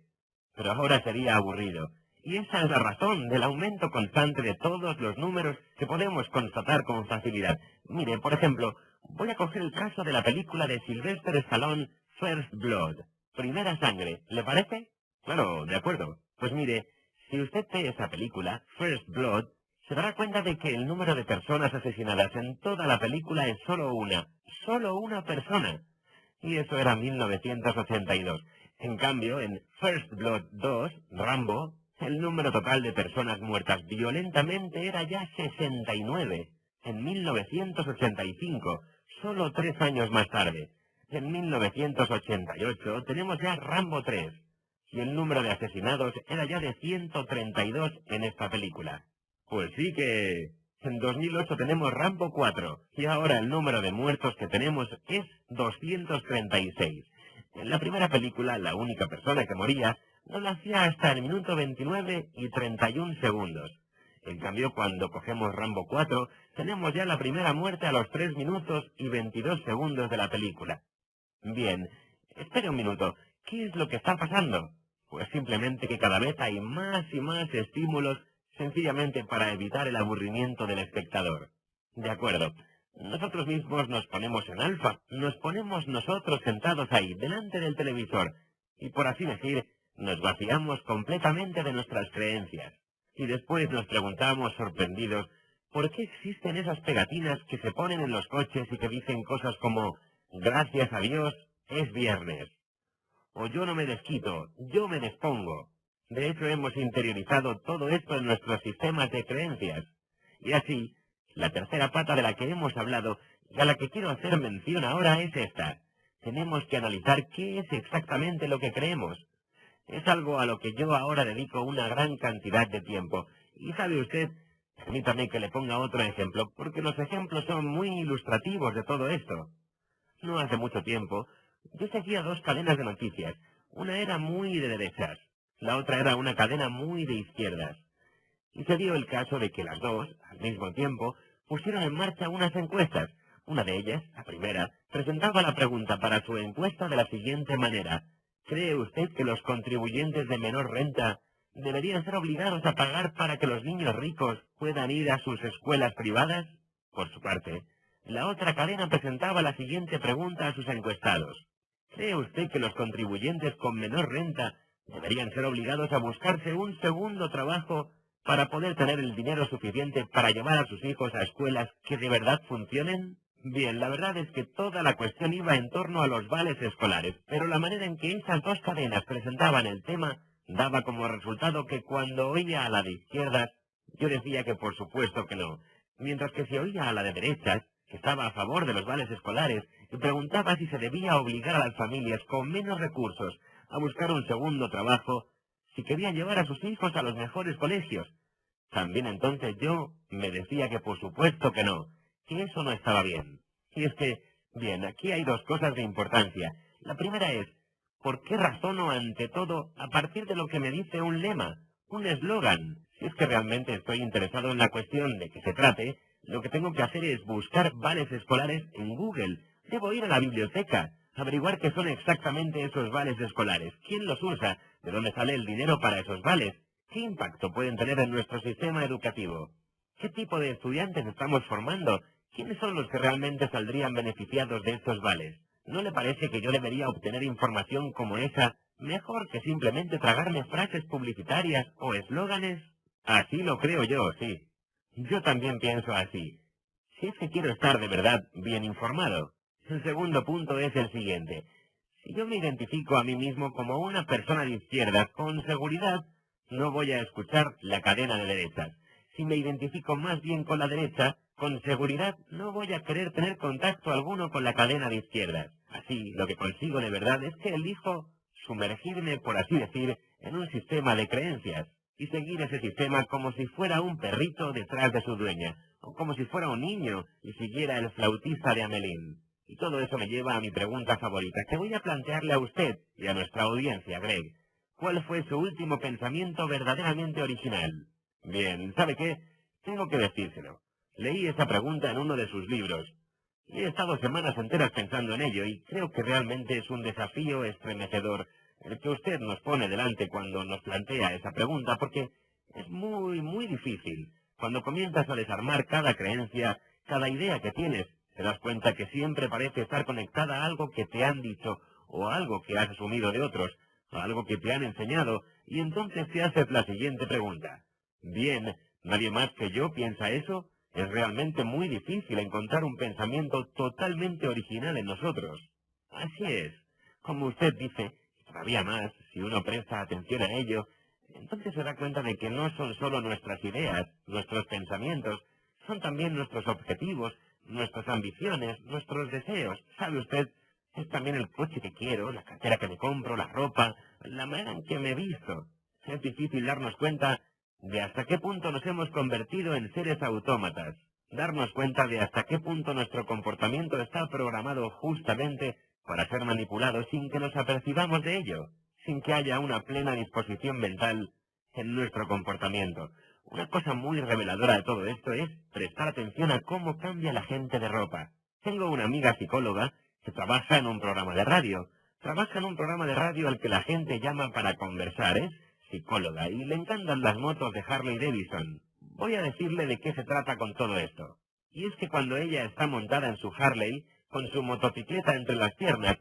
Pero ahora sería aburrido. Y esa es la razón del aumento constante de todos los números que podemos constatar con facilidad. Mire, por ejemplo, voy a coger el caso de la película de Sylvester Stallone, First Blood. Primera sangre, ¿le parece? Claro, de acuerdo. Pues mire, si usted ve esa película, First Blood, se dará cuenta de que el número de personas asesinadas en toda la película es solo una persona. Y eso era 1982. En cambio, en First Blood 2, Rambo, el número total de personas muertas violentamente era ya 69. En 1985, solo 3 años más tarde. En 1988 tenemos ya Rambo 3. Y el número de asesinados era ya de 132 en esta película. Pues sí que... En 2008 tenemos Rambo 4 y ahora el número de muertos que tenemos es 236. En la primera película, la única persona que moría no lo hacía hasta el minuto 29 y 31 segundos. En cambio, cuando cogemos Rambo 4, tenemos ya la primera muerte a los 3 minutos y 22 segundos de la película. Bien, espere un minuto. ¿Qué es lo que está pasando? Pues simplemente que cada vez hay más y más estímulos sencillamente para evitar el aburrimiento del espectador. De acuerdo. Nosotros mismos nos ponemos en alfa, nos ponemos nosotros sentados ahí, delante del televisor, y por así decir, nos vaciamos completamente de nuestras creencias. Y después nos preguntamos sorprendidos, ¿por qué existen esas pegatinas que se ponen en los coches y que dicen cosas como, gracias a Dios, es viernes? O yo no me desquito, yo me despongo. De hecho, hemos interiorizado todo esto en nuestros sistemas de creencias. Y así, la tercera pata de la que hemos hablado y a la que quiero hacer mención ahora es esta. Tenemos que analizar qué es exactamente lo que creemos. Es algo a lo que yo ahora dedico una gran cantidad de tiempo. Y sabe usted, permítame que le ponga otro ejemplo, porque los ejemplos son muy ilustrativos de todo esto. No hace mucho tiempo, yo seguía 2 cadenas de noticias. Una era muy de derechas, la otra era una cadena muy de izquierdas. Y se dio el caso de que las dos, al mismo tiempo, pusieron en marcha unas encuestas. Una de ellas, la primera, presentaba la pregunta para su encuesta de la siguiente manera. ¿Cree usted que los contribuyentes de menor renta deberían ser obligados a pagar para que los niños ricos puedan ir a sus escuelas privadas? Por su parte, la otra cadena presentaba la siguiente pregunta a sus encuestados. ¿Cree usted que los contribuyentes con menor renta deberían ser obligados a buscarse un segundo trabajo para poder tener el dinero suficiente para llevar a sus hijos a escuelas que de verdad funcionen? Bien, la verdad es que toda la cuestión iba en torno a los vales escolares, pero la manera en que esas 2 cadenas presentaban el tema daba como resultado que cuando oía a la de izquierdas, yo decía que por supuesto que no, mientras que si oía a la de derechas, que estaba a favor de los vales escolares, y preguntaba si se debía obligar a las familias con menos recursos a buscar un segundo trabajo, si querían llevar a sus hijos a los mejores colegios. También entonces yo me decía que por supuesto que no, que eso no estaba bien. Y es que, bien, aquí hay 2 cosas de importancia. La primera es, ¿por qué razono ante todo a partir de lo que me dice un lema, un eslogan? Si es que realmente estoy interesado en la cuestión de que se trate, lo que tengo que hacer es buscar vales escolares en Google. Debo ir a la biblioteca, averiguar qué son exactamente esos vales escolares, quién los usa, de dónde sale el dinero para esos vales, qué impacto pueden tener en nuestro sistema educativo, qué tipo de estudiantes estamos formando, quiénes son los que realmente saldrían beneficiados de estos vales. ¿No le parece que yo debería obtener información como esa mejor que simplemente tragarme frases publicitarias o eslóganes? Así lo creo yo, sí. Yo también pienso así. Si es que quiero estar de verdad bien informado. El segundo punto es el siguiente. Si yo me identifico a mí mismo como una persona de izquierdas, con seguridad no voy a escuchar la cadena de derechas. Si me identifico más bien con la derecha, con seguridad no voy a querer tener contacto alguno con la cadena de izquierdas. Así, lo que consigo de verdad es que elijo sumergirme, por así decir, en un sistema de creencias y seguir ese sistema como si fuera un perrito detrás de su dueña, o como si fuera un niño y siguiera el flautista de Amelín. Y todo eso me lleva a mi pregunta favorita, que voy a plantearle a usted y a nuestra audiencia, Greg. ¿Cuál fue su último pensamiento verdaderamente original? Bien, ¿sabe qué? Tengo que decírselo. Leí esa pregunta en uno de sus libros. Y he estado semanas enteras pensando en ello, y creo que realmente es un desafío estremecedor el que usted nos pone delante cuando nos plantea esa pregunta, porque es muy difícil. Cuando comienzas a desarmar cada creencia, cada idea que tienes, te das cuenta que siempre parece estar conectada a algo que te han dicho, o a algo que has asumido de otros, o a algo que te han enseñado, y entonces te haces la siguiente pregunta. Bien, ¿nadie más que yo piensa eso? Es realmente muy difícil encontrar un pensamiento totalmente original en nosotros. Así es. Como usted dice, todavía más, si uno presta atención a ello, entonces se da cuenta de que no son solo nuestras ideas, nuestros pensamientos, son también nuestros objetivos, nuestras ambiciones, nuestros deseos. ¿Sabe usted? Es también el coche que quiero, la cartera que me compro, la ropa, la manera en que me visto. Es difícil darnos cuenta de hasta qué punto nos hemos convertido en seres autómatas. Darnos cuenta de hasta qué punto nuestro comportamiento está programado justamente para ser manipulado sin que nos apercibamos de ello, sin que haya una plena disposición mental en nuestro comportamiento. Una cosa muy reveladora de todo esto es prestar atención a cómo cambia la gente de ropa. Tengo una amiga psicóloga que trabaja en un programa de radio. Trabaja en un programa de radio al que la gente llama para conversar, ¿eh? Psicóloga, y le encantan las motos de Harley Davidson. Voy a decirle de qué se trata con todo esto. Y es que cuando ella está montada en su Harley, con su motocicleta entre las piernas,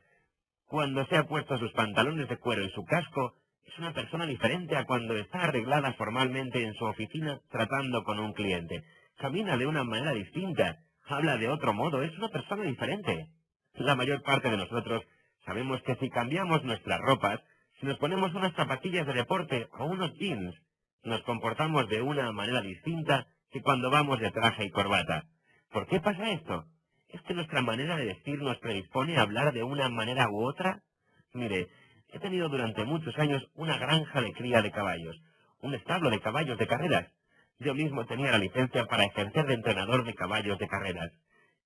cuando se ha puesto sus pantalones de cuero y su casco, es una persona diferente a cuando está arreglada formalmente en su oficina tratando con un cliente. Camina de una manera distinta, habla de otro modo, es una persona diferente. La mayor parte de nosotros sabemos que si cambiamos nuestras ropas, si nos ponemos unas zapatillas de deporte o unos jeans, nos comportamos de una manera distinta que cuando vamos de traje y corbata. ¿Por qué pasa esto? ¿Es que nuestra manera de vestir nos predispone a hablar de una manera u otra? Mire, he tenido durante muchos años una granja de cría de caballos, un establo de caballos de carreras. Yo mismo tenía la licencia para ejercer de entrenador de caballos de carreras.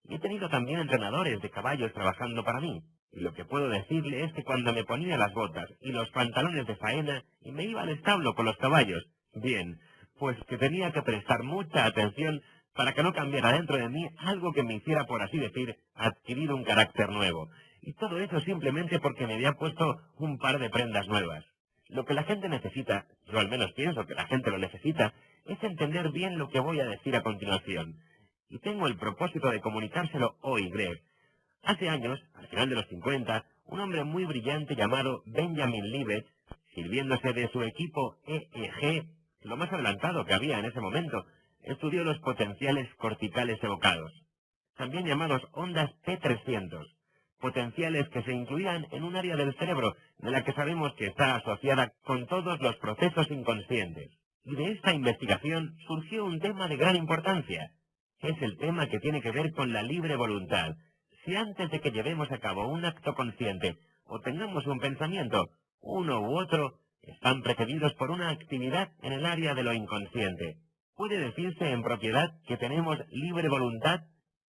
Y he tenido también entrenadores de caballos trabajando para mí. Y lo que puedo decirle es que cuando me ponía las botas y los pantalones de faena y me iba al establo con los caballos, bien, pues que tenía que prestar mucha atención para que no cambiara dentro de mí algo que me hiciera, por así decir, adquirir un carácter nuevo. Y todo eso simplemente porque me había puesto un par de prendas nuevas. Lo que la gente necesita, yo al menos pienso que la gente lo necesita, es entender bien lo que voy a decir a continuación. Y tengo el propósito de comunicárselo hoy, Greg. Hace años, al final de los 50, un hombre muy brillante llamado Benjamin Libet, sirviéndose de su equipo EEG, lo más adelantado que había en ese momento, estudió los potenciales corticales evocados, también llamados ondas P300, potenciales que se incluían en un área del cerebro de la que sabemos que está asociada con todos los procesos inconscientes. Y de esta investigación surgió un tema de gran importancia. Es el tema que tiene que ver con la libre voluntad. Si antes de que llevemos a cabo un acto consciente o tengamos un pensamiento, uno u otro, están precedidos por una actividad en el área de lo inconsciente. ¿Puede decirse en propiedad que tenemos libre voluntad?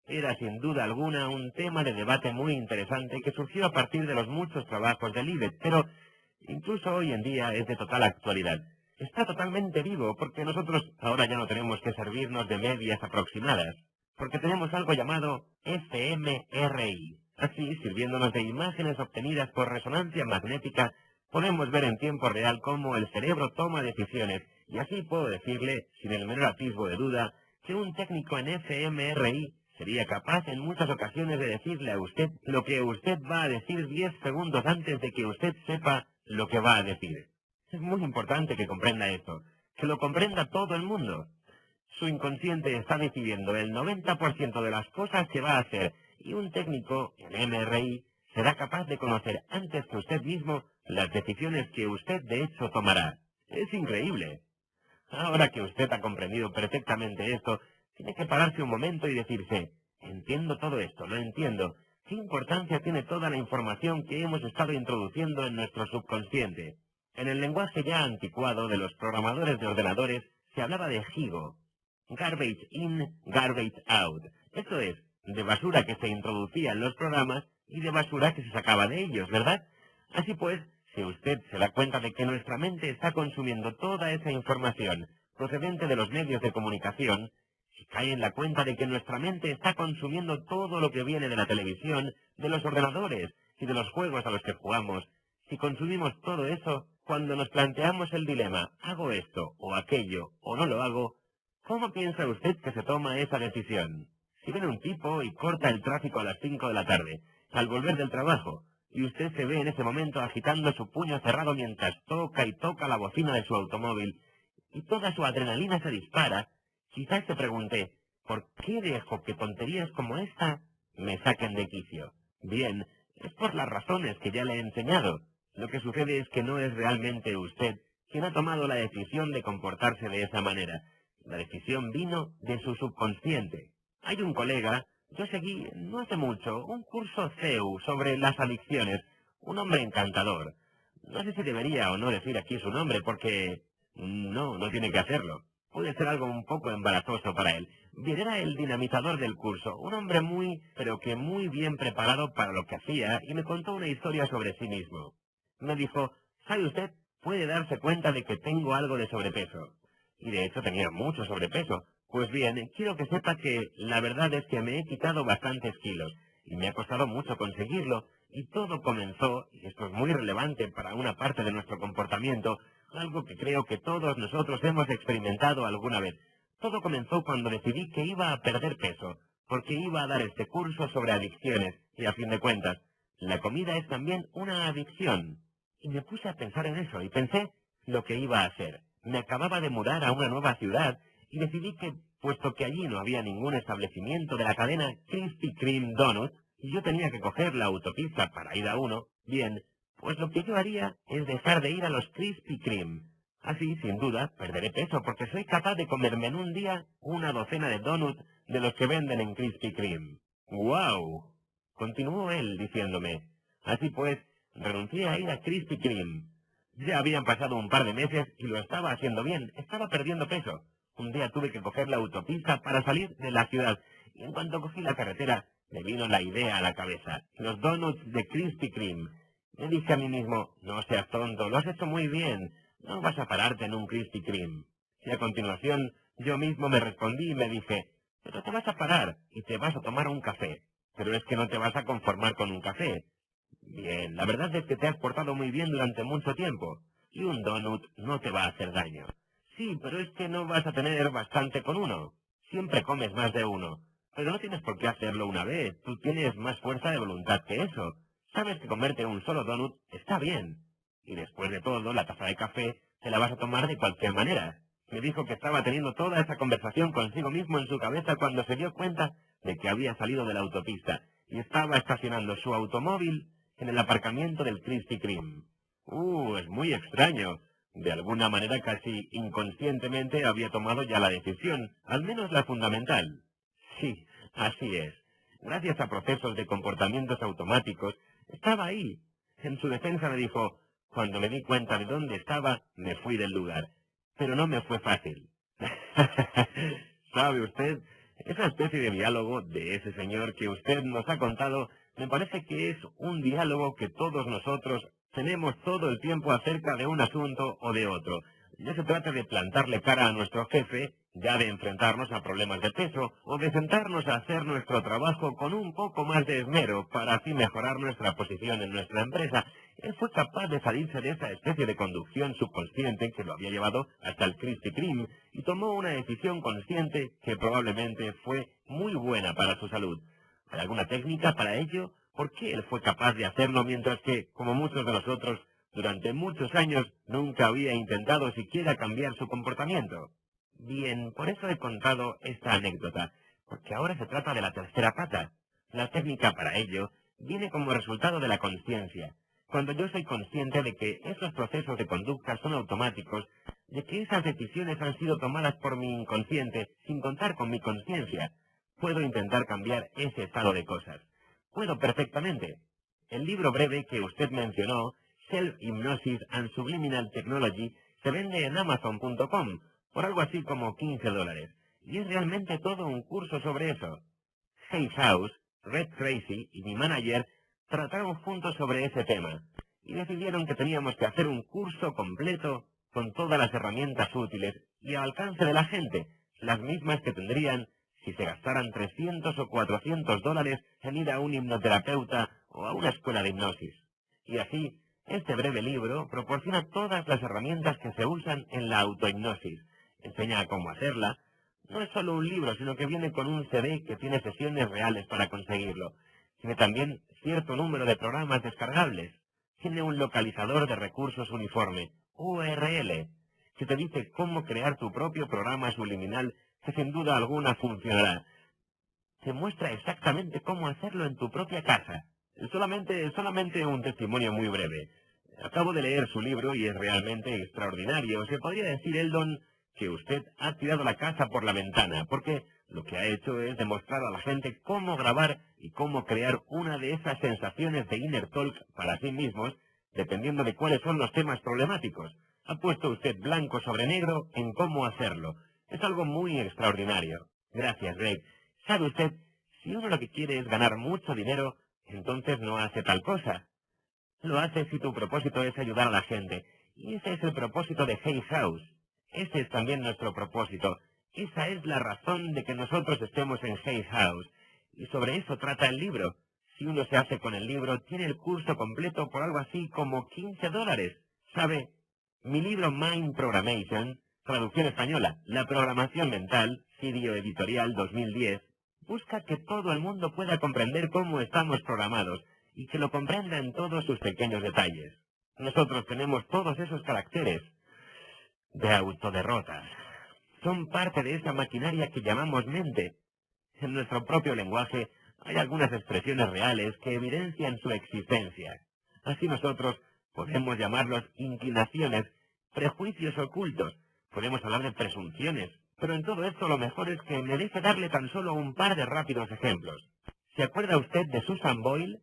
Era sin duda alguna un tema de debate muy interesante que surgió a partir de los muchos trabajos de Libet, pero incluso hoy en día es de total actualidad. está totalmente vivo, porque nosotros ahora ya no tenemos que servirnos de medias aproximadas, porque tenemos algo llamado fMRI. Así, sirviéndonos de imágenes obtenidas por resonancia magnética, podemos ver en tiempo real cómo el cerebro toma decisiones, y así puedo decirle, sin el menor atisbo de duda, que un técnico en fMRI sería capaz en muchas ocasiones de decirle a usted lo que usted va a decir 10 segundos antes de que usted sepa lo que va a decir. Es muy importante que comprenda esto, que lo comprenda todo el mundo. Su inconsciente está decidiendo el 90% de las cosas que va a hacer, y un técnico en MRI será capaz de conocer antes que usted mismo las decisiones que usted de hecho tomará. Es increíble. Ahora que usted ha comprendido perfectamente esto, tiene que pararse un momento y decirse, entiendo todo esto, lo entiendo. ¿Qué importancia tiene toda la información que hemos estado introduciendo en nuestro subconsciente? En el lenguaje ya anticuado de los programadores de ordenadores se hablaba de GIGO, Garbage In, Garbage Out. Esto es, de basura que se introducía en los programas y de basura que se sacaba de ellos, ¿verdad? Así pues, si usted se da cuenta de que nuestra mente está consumiendo toda esa información procedente de los medios de comunicación, si cae en la cuenta de que nuestra mente está consumiendo todo lo que viene de la televisión, de los ordenadores y de los juegos a los que jugamos, si consumimos todo eso, cuando nos planteamos el dilema, ¿hago esto o aquello o no lo hago? ¿Cómo piensa usted que se toma esa decisión? Si viene un tipo y corta el tráfico a las 5 de la tarde, al volver del trabajo, y usted se ve en ese momento agitando su puño cerrado mientras toca y toca la bocina de su automóvil, y toda su adrenalina se dispara, quizás se pregunte, ¿por qué dejo que tonterías como esta me saquen de quicio? Bien, es por las razones que ya le he enseñado. Lo que sucede es que no es realmente usted quien ha tomado la decisión de comportarse de esa manera. La decisión vino de su subconsciente. Hay un colega, yo seguí, no hace mucho, un curso CEU sobre las adicciones, un hombre encantador. No sé si debería o no decir aquí su nombre, porque no tiene que hacerlo. Puede ser algo un poco embarazoso para él. Bien, era el dinamizador del curso, un hombre pero que muy bien preparado para lo que hacía, y me contó una historia sobre sí mismo. Me dijo, ¿sabe usted? Puede darse cuenta de que tengo algo de sobrepeso. Y de hecho tenía mucho sobrepeso. Pues bien, quiero que sepa que la verdad es que me he quitado bastantes kilos, y me ha costado mucho conseguirlo, y todo comenzó, y esto es muy relevante para una parte de nuestro comportamiento, algo que creo que todos nosotros hemos experimentado alguna vez. Todo comenzó cuando decidí que iba a perder peso, porque iba a dar este curso sobre adicciones, y a fin de cuentas, la comida es también una adicción. Y me puse a pensar en eso, y pensé lo que iba a hacer. Me acababa de mudar a una nueva ciudad, y decidí que, puesto que allí no había ningún establecimiento de la cadena Krispy Kreme Donut, y yo tenía que coger la autopista para ir a uno, bien, pues lo que yo haría es dejar de ir a los Krispy Kreme. Así, sin duda, perderé peso porque soy capaz de comerme en un día una docena de donuts de los que venden en Krispy Kreme. ¡Guau! Continuó él diciéndome. Así pues, renuncié a ir a Krispy Kreme. Ya habían pasado un par de meses y lo estaba haciendo bien. Estaba perdiendo peso. Un día tuve que coger la autopista para salir de la ciudad, y en cuanto cogí la carretera, me vino la idea a la cabeza. Los donuts de Krispy Kreme. Me dije a mí mismo, no seas tonto, lo has hecho muy bien. No vas a pararte en un Krispy Kreme. Y a continuación, yo mismo me respondí y me dije, pero te vas a parar y te vas a tomar un café. Pero es que no te vas a conformar con un café. Bien, la verdad es que te has portado muy bien durante mucho tiempo, y un donut no te va a hacer daño. Sí, pero es que no vas a tener bastante con uno. Siempre comes más de uno. Pero no tienes por qué hacerlo una vez. Tú tienes más fuerza de voluntad que eso. Sabes que comerte un solo donut está bien. Y después de todo, la taza de café te la vas a tomar de cualquier manera. Me dijo que estaba teniendo toda esa conversación consigo mismo en su cabeza cuando se dio cuenta de que había salido de la autopista y estaba estacionando su automóvil en el aparcamiento del Krispy Kreme. Es muy extraño. De alguna manera casi inconscientemente había tomado ya la decisión, al menos la fundamental. Sí, así es. Gracias a procesos de comportamientos automáticos, estaba ahí. En su defensa me dijo, cuando me di cuenta de dónde estaba, me fui del lugar. Pero no me fue fácil. ¿Sabe usted? Esa especie de diálogo de ese señor que usted nos ha contado, me parece que es un diálogo que todos nosotros tenemos todo el tiempo acerca de un asunto o de otro. Ya se trata de plantarle cara a nuestro jefe, ya de enfrentarnos a problemas de peso, o de sentarnos a hacer nuestro trabajo con un poco más de esmero para así mejorar nuestra posición en nuestra empresa. Él fue capaz de salirse de esa especie de conducción subconsciente que lo había llevado hasta el Krispy Kreme y tomó una decisión consciente que probablemente fue muy buena para su salud. ¿Hay alguna técnica para ello? ¿Por qué él fue capaz de hacerlo mientras que, como muchos de nosotros, durante muchos años nunca había intentado siquiera cambiar su comportamiento? Bien, por eso he contado esta anécdota, porque ahora se trata de la tercera pata. La técnica para ello viene como resultado de la conciencia. Cuando yo soy consciente de que esos procesos de conducta son automáticos, de que esas decisiones han sido tomadas por mi inconsciente sin contar con mi conciencia, puedo intentar cambiar ese estado de cosas. Puedo perfectamente. El libro breve que usted mencionó, Self-Hypnosis and Subliminal Technology, se vende en Amazon.com por algo así como $15. Y es realmente todo un curso sobre eso. Hay House, Red Tracy y mi manager trataron juntos sobre ese tema y decidieron que teníamos que hacer un curso completo con todas las herramientas útiles y al alcance de la gente, las mismas que tendrían si se gastaran $300 o $400 en ir a un hipnoterapeuta o a una escuela de hipnosis. Y así, este breve libro proporciona todas las herramientas que se usan en la autohipnosis, enseña cómo hacerla. No es solo un libro, sino que viene con un CD que tiene sesiones reales para conseguirlo. Tiene también cierto número de programas descargables. Tiene un localizador de recursos uniforme, URL, que te dice cómo crear tu propio programa subliminal que sin duda alguna funcionará. Te muestra exactamente cómo hacerlo en tu propia casa. Solamente un testimonio muy breve. Acabo de leer su libro y es realmente extraordinario. Se podría decir, Eldon, que usted ha tirado la casa por la ventana, porque lo que ha hecho es demostrar a la gente cómo grabar y cómo crear una de esas sensaciones de inner talk para sí mismos, dependiendo de cuáles son los temas problemáticos. Ha puesto usted blanco sobre negro en cómo hacerlo. Es algo muy extraordinario. Gracias, Greg. ¿Sabe usted? Si uno lo que quiere es ganar mucho dinero, entonces no hace tal cosa. Lo haces si tu propósito es ayudar a la gente. Y ese es el propósito de Hay House. Ese es también nuestro propósito. Esa es la razón de que nosotros estemos en Hay House. Y sobre eso trata el libro. Si uno se hace con el libro, tiene el curso completo por algo así como $15. ¿Sabe? Mi libro Mind Programmation, traducción española, La programación mental, Sirio Editorial 2010, busca que todo el mundo pueda comprender cómo estamos programados y que lo comprenda en todos sus pequeños detalles. Nosotros tenemos todos esos caracteres de autoderrotas. Son parte de esa maquinaria que llamamos mente. En nuestro propio lenguaje hay algunas expresiones reales que evidencian su existencia. Así nosotros podemos llamarlos inclinaciones, prejuicios ocultos. Podemos hablar de presunciones. Pero en todo esto lo mejor es que me deje darle tan solo un par de rápidos ejemplos. ¿Se acuerda usted de Susan Boyle?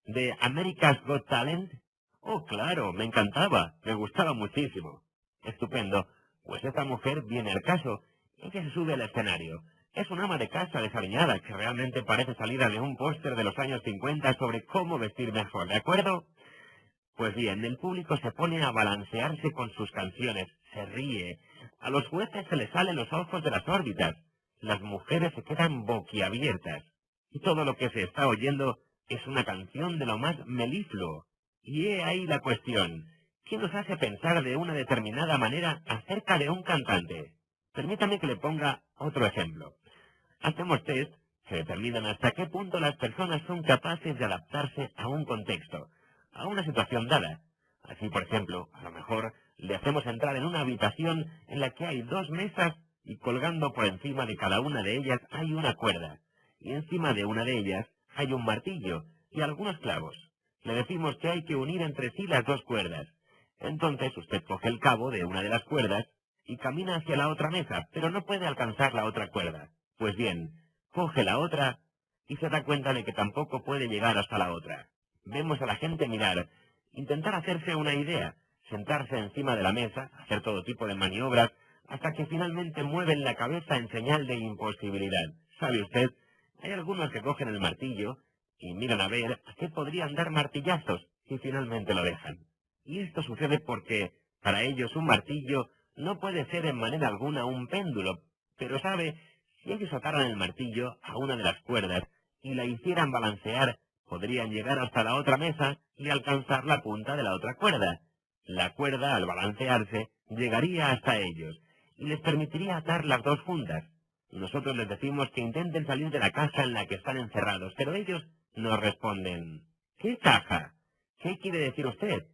¿De America's Got Talent? Oh, claro, me encantaba, me gustaba muchísimo. Estupendo, pues esta mujer viene al caso. Ella se sube al escenario. Es una ama de casa desaliñada que realmente parece salida de un póster de los años 50 sobre cómo vestir mejor, ¿de acuerdo? Pues bien, el público se pone a balancearse con sus canciones, se ríe. A los jueces se les salen los ojos de las órbitas. Las mujeres se quedan boquiabiertas. Y todo lo que se está oyendo es una canción de lo más melifluo. Y he ahí la cuestión. ¿Qué nos hace pensar de una determinada manera acerca de un cantante? Permítame que le ponga otro ejemplo. Hacemos test que determinan hasta qué punto las personas son capaces de adaptarse a un contexto, a una situación dada. Así, por ejemplo, a lo mejor le hacemos entrar en una habitación en la que hay 2 mesas y colgando por encima de cada una de ellas hay una cuerda. Y encima de una de ellas hay un martillo y algunos clavos. Le decimos que hay que unir entre sí las 2 cuerdas. Entonces usted coge el cabo de una de las cuerdas y camina hacia la otra mesa, pero no puede alcanzar la otra cuerda. Pues bien, coge la otra y se da cuenta de que tampoco puede llegar hasta la otra. Vemos a la gente mirar, intentar hacerse una idea, sentarse encima de la mesa, hacer todo tipo de maniobras, hasta que finalmente mueven la cabeza en señal de imposibilidad. ¿Sabe usted? Hay algunos que cogen el martillo y miran a ver a qué podrían dar martillazos y finalmente lo dejan. Y esto sucede porque para ellos un martillo No puede ser en manera alguna un péndulo, pero sabe, si ellos ataran el martillo a una de las cuerdas y la hicieran balancear, podrían llegar hasta la otra mesa y alcanzar la punta de la otra cuerda. La cuerda, al balancearse, llegaría hasta ellos y les permitiría atar las dos juntas. Nosotros les decimos que intenten salir de la caja en la que están encerrados, pero ellos nos responden: ¿qué caja? ¿Qué quiere decir usted?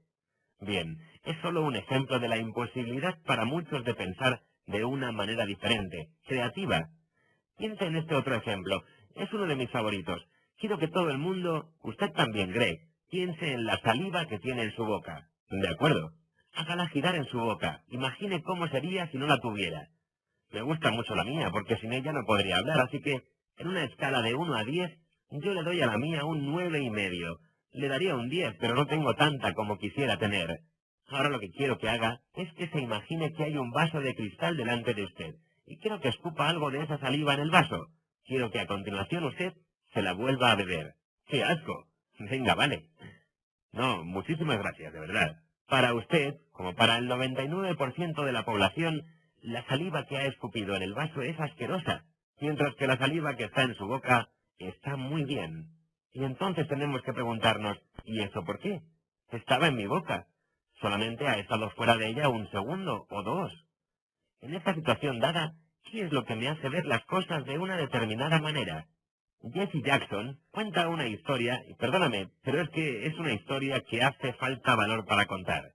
Bien, es solo un ejemplo de la imposibilidad para muchos de pensar de una manera diferente, creativa. Piense en este otro ejemplo. Es uno de mis favoritos. Quiero que todo el mundo, usted también, Greg, piense en la saliva que tiene en su boca. De acuerdo. Hágala girar en su boca. Imagine cómo sería si no la tuviera. Me gusta mucho la mía, porque sin ella no podría hablar, así que, en una escala de 1 a 10, yo le doy a la mía un 9,5. Le daría un 10, pero no tengo tanta como quisiera tener. Ahora lo que quiero que haga es que se imagine que hay un vaso de cristal delante de usted, y quiero que escupa algo de esa saliva en el vaso. Quiero que a continuación usted se la vuelva a beber. ¡Qué asco! Venga, vale. No, muchísimas gracias, de verdad. Para usted, como para el 99% de la población, la saliva que ha escupido en el vaso es asquerosa, mientras que la saliva que está en su boca está muy bien. Y entonces tenemos que preguntarnos, ¿y eso por qué? Estaba en mi boca. Solamente ha estado fuera de ella un segundo o dos. En esta situación dada, ¿qué es lo que me hace ver las cosas de una determinada manera? Jesse Jackson cuenta una historia, y perdóname, pero es que es una historia que hace falta valor para contar.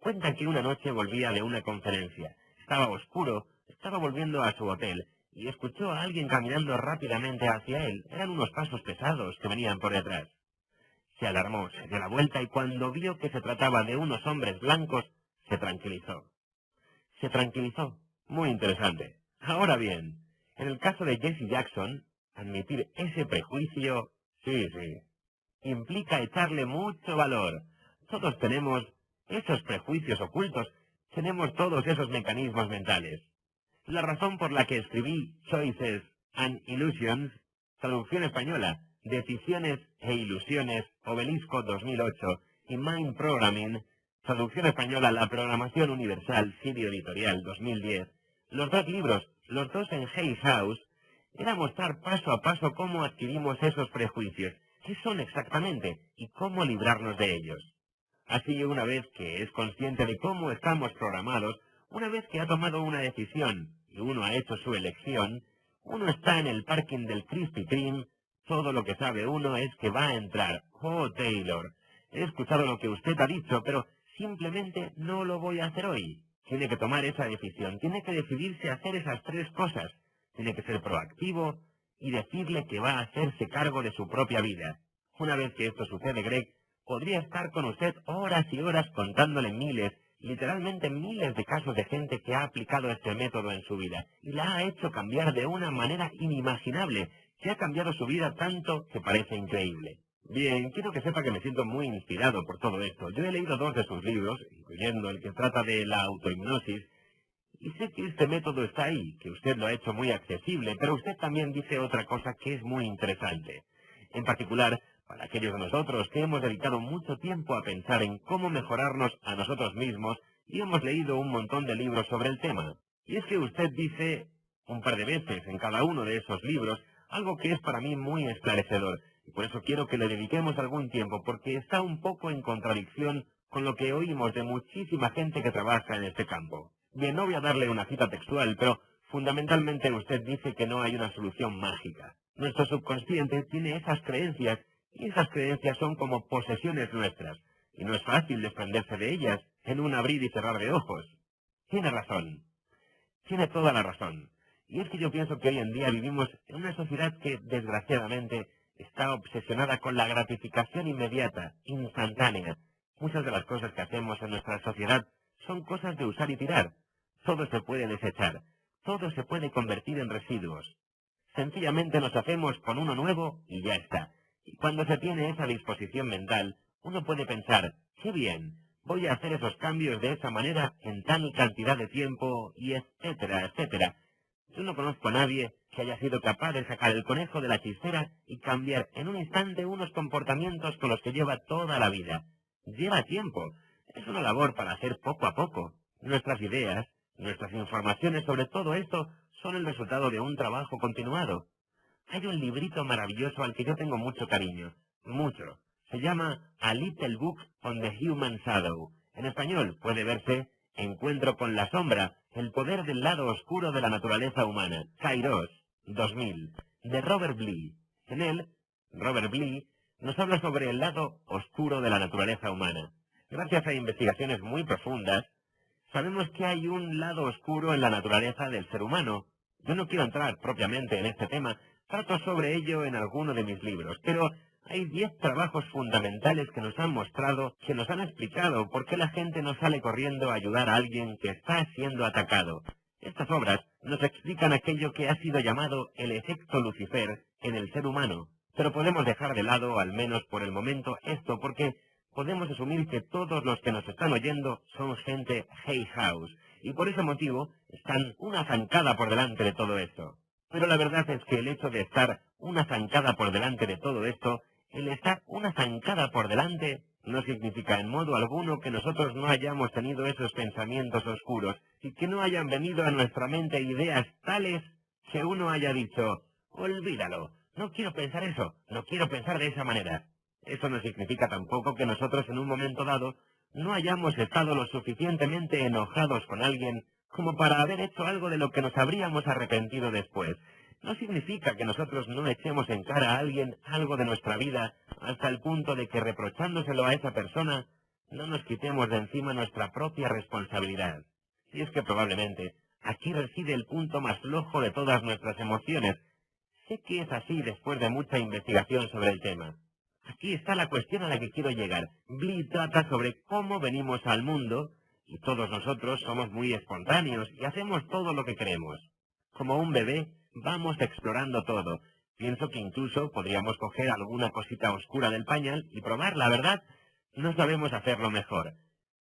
Cuenta que una noche volvía de una conferencia. Estaba oscuro, estaba volviendo a su hotel, y escuchó a alguien caminando rápidamente hacia él. Eran unos pasos pesados que venían por detrás. Se alarmó, se dio la vuelta, y cuando vio que se trataba de unos hombres blancos, se tranquilizó. Se tranquilizó. Muy interesante. Ahora bien, en el caso de Jesse Jackson, admitir ese prejuicio, sí, implica echarle mucho valor. Todos tenemos esos prejuicios ocultos, tenemos todos esos mecanismos mentales. La razón por la que escribí Choices and Illusions, traducción española, Decisiones e Ilusiones, Obelisco 2008, y Mind Programming, traducción española, La Programación Universal, Sirio Editorial 2010, los dos libros, los dos en Hay House, era mostrar paso a paso cómo adquirimos esos prejuicios, qué son exactamente y cómo librarnos de ellos. Así, una vez que es consciente de cómo estamos programados, una vez que ha tomado una decisión y uno ha hecho su elección, uno está en el parking del Krispy Kreme, todo lo que sabe uno es que va a entrar. Oh, Taylor, he escuchado lo que usted ha dicho, pero simplemente no lo voy a hacer hoy. Tiene que tomar esa decisión, tiene que decidirse a hacer esas tres cosas. Tiene que ser proactivo y decirle que va a hacerse cargo de su propia vida. Una vez que esto sucede, Greg, podría estar con usted horas y horas contándole miles, literalmente miles de casos de gente que ha aplicado este método en su vida y la ha hecho cambiar de una manera inimaginable, que ha cambiado su vida tanto que parece increíble. Bien, quiero que sepa que me siento muy inspirado por todo esto. Yo he leído dos de sus libros, incluyendo el que trata de la autohipnosis, y sé que este método está ahí, que usted lo ha hecho muy accesible, pero usted también dice otra cosa que es muy interesante. En particular, para aquellos de nosotros que hemos dedicado mucho tiempo a pensar en cómo mejorarnos a nosotros mismos y hemos leído un montón de libros sobre el tema. Y es que usted dice un par de veces en cada uno de esos libros algo que es para mí muy esclarecedor, y por eso quiero que le dediquemos algún tiempo, porque está un poco en contradicción con lo que oímos de muchísima gente que trabaja en este campo. Bien, no voy a darle una cita textual, pero fundamentalmente usted dice que no hay una solución mágica. Nuestro subconsciente tiene esas creencias, y esas creencias son como posesiones nuestras, y no es fácil desprenderse de ellas en un abrir y cerrar de ojos. Tiene razón. Tiene toda la razón. Y es que yo pienso que hoy en día vivimos en una sociedad que, desgraciadamente, está obsesionada con la gratificación inmediata, instantánea. Muchas de las cosas que hacemos en nuestra sociedad son cosas de usar y tirar. Todo se puede desechar. Todo se puede convertir en residuos. Sencillamente nos hacemos con uno nuevo y ya está. Y cuando se tiene esa disposición mental, uno puede pensar, qué bien, voy a hacer esos cambios de esa manera en tal cantidad de tiempo, y etcétera, etcétera. Yo no conozco a nadie que haya sido capaz de sacar el conejo de la chistera y cambiar en un instante unos comportamientos con los que lleva toda la vida. Lleva tiempo. Es una labor para hacer poco a poco. Nuestras ideas, Nuestras informaciones sobre todo esto son el resultado de un trabajo continuado. Hay un librito maravilloso al que yo tengo mucho cariño, mucho. Se llama A Little Book on the Human Shadow. En español puede verse Encuentro con la sombra, el poder del lado oscuro de la naturaleza humana, Kairos, 2000, de Robert Bly. En él, Robert Bly nos habla sobre el lado oscuro de la naturaleza humana. Gracias a investigaciones muy profundas, sabemos que hay un lado oscuro en la naturaleza del ser humano. Yo no quiero entrar propiamente en este tema, trato sobre ello en alguno de mis libros, pero hay 10 trabajos fundamentales que nos han mostrado, que nos han explicado por qué la gente no sale corriendo a ayudar a alguien que está siendo atacado. Estas obras nos explican aquello que ha sido llamado el efecto Lucifer en el ser humano, pero podemos dejar de lado, al menos por el momento, esto porque podemos asumir que todos los que nos están oyendo son gente Hay House, y por ese motivo están una zancada por delante de todo esto. Pero la verdad es que el hecho de estar una zancada por delante de todo esto, el estar una zancada por delante, no significa en modo alguno que nosotros no hayamos tenido esos pensamientos oscuros y que no hayan venido a nuestra mente ideas tales que uno haya dicho, olvídalo, no quiero pensar eso, no quiero pensar de esa manera. Eso no significa tampoco que nosotros en un momento dado no hayamos estado lo suficientemente enojados con alguien como para haber hecho algo de lo que nos habríamos arrepentido después. No significa que nosotros no echemos en cara a alguien algo de nuestra vida hasta el punto de que reprochándoselo a esa persona no nos quitemos de encima nuestra propia responsabilidad. Y es que probablemente aquí reside el punto más flojo de todas nuestras emociones. Sé que es así después de mucha investigación sobre el tema. Aquí está la cuestión a la que quiero llegar. Bly trata sobre cómo venimos al mundo y todos nosotros somos muy espontáneos y hacemos todo lo que queremos. Como un bebé, vamos explorando todo. Pienso que incluso podríamos coger alguna cosita oscura del pañal y probar, la verdad, no sabemos hacerlo mejor.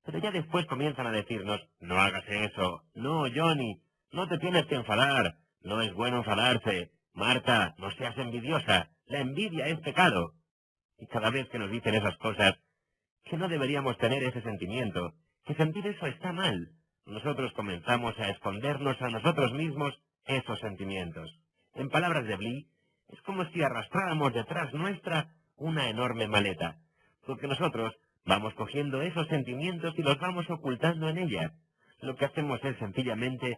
Pero ya después comienzan a decirnos, no hagas eso, no, Johnny, no te tienes que enfadar, no es bueno enfadarse, Marta, no seas envidiosa, la envidia es pecado. Y cada vez que nos dicen esas cosas, que no deberíamos tener ese sentimiento, que sentir eso está mal, nosotros comenzamos a escondernos a nosotros mismos esos sentimientos. En palabras de Bly, es como si arrastráramos detrás nuestra una enorme maleta, porque nosotros vamos cogiendo esos sentimientos y los vamos ocultando en ella. Lo que hacemos es sencillamente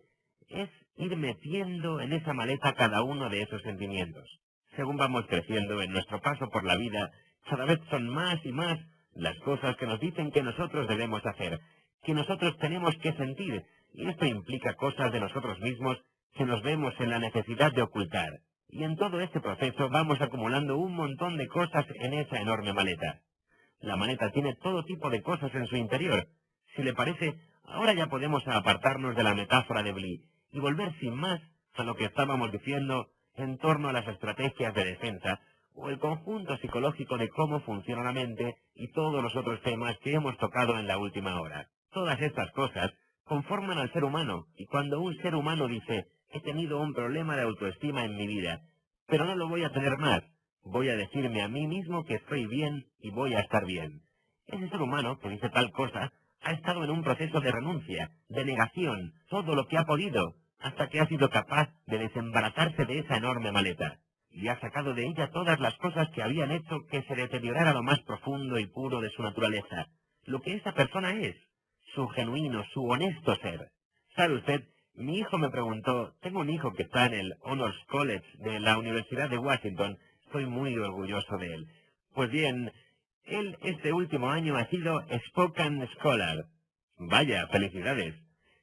es ir metiendo en esa maleta cada uno de esos sentimientos. Según vamos creciendo en nuestro paso por la vida, cada vez son más y más las cosas que nos dicen que nosotros debemos hacer, que nosotros tenemos que sentir, y esto implica cosas de nosotros mismos que nos vemos en la necesidad de ocultar. Y en todo este proceso vamos acumulando un montón de cosas en esa enorme maleta. La maleta tiene todo tipo de cosas en su interior. Si le parece, ahora ya podemos apartarnos de la metáfora de Bly y volver sin más a lo que estábamos diciendo en torno a las estrategias de defensa o el conjunto psicológico de cómo funciona la mente y todos los otros temas que hemos tocado en la última hora. Todas estas cosas conforman al ser humano, y cuando un ser humano dice, he tenido un problema de autoestima en mi vida, pero no lo voy a tener más, voy a decirme a mí mismo que estoy bien y voy a estar bien. Ese ser humano que dice tal cosa ha estado en un proceso de renuncia, de negación, todo lo que ha podido, hasta que ha sido capaz de desembarazarse de esa enorme maleta, y ha sacado de ella todas las cosas que habían hecho que se deteriorara lo más profundo y puro de su naturaleza, lo que esa persona es, su genuino, su honesto ser. ¿Sabe usted? Mi hijo me preguntó, tengo un hijo que está en el Honors College de la Universidad de Washington, estoy muy orgulloso de él. Pues bien, él este último año ha sido Spoken Scholar. Vaya, felicidades.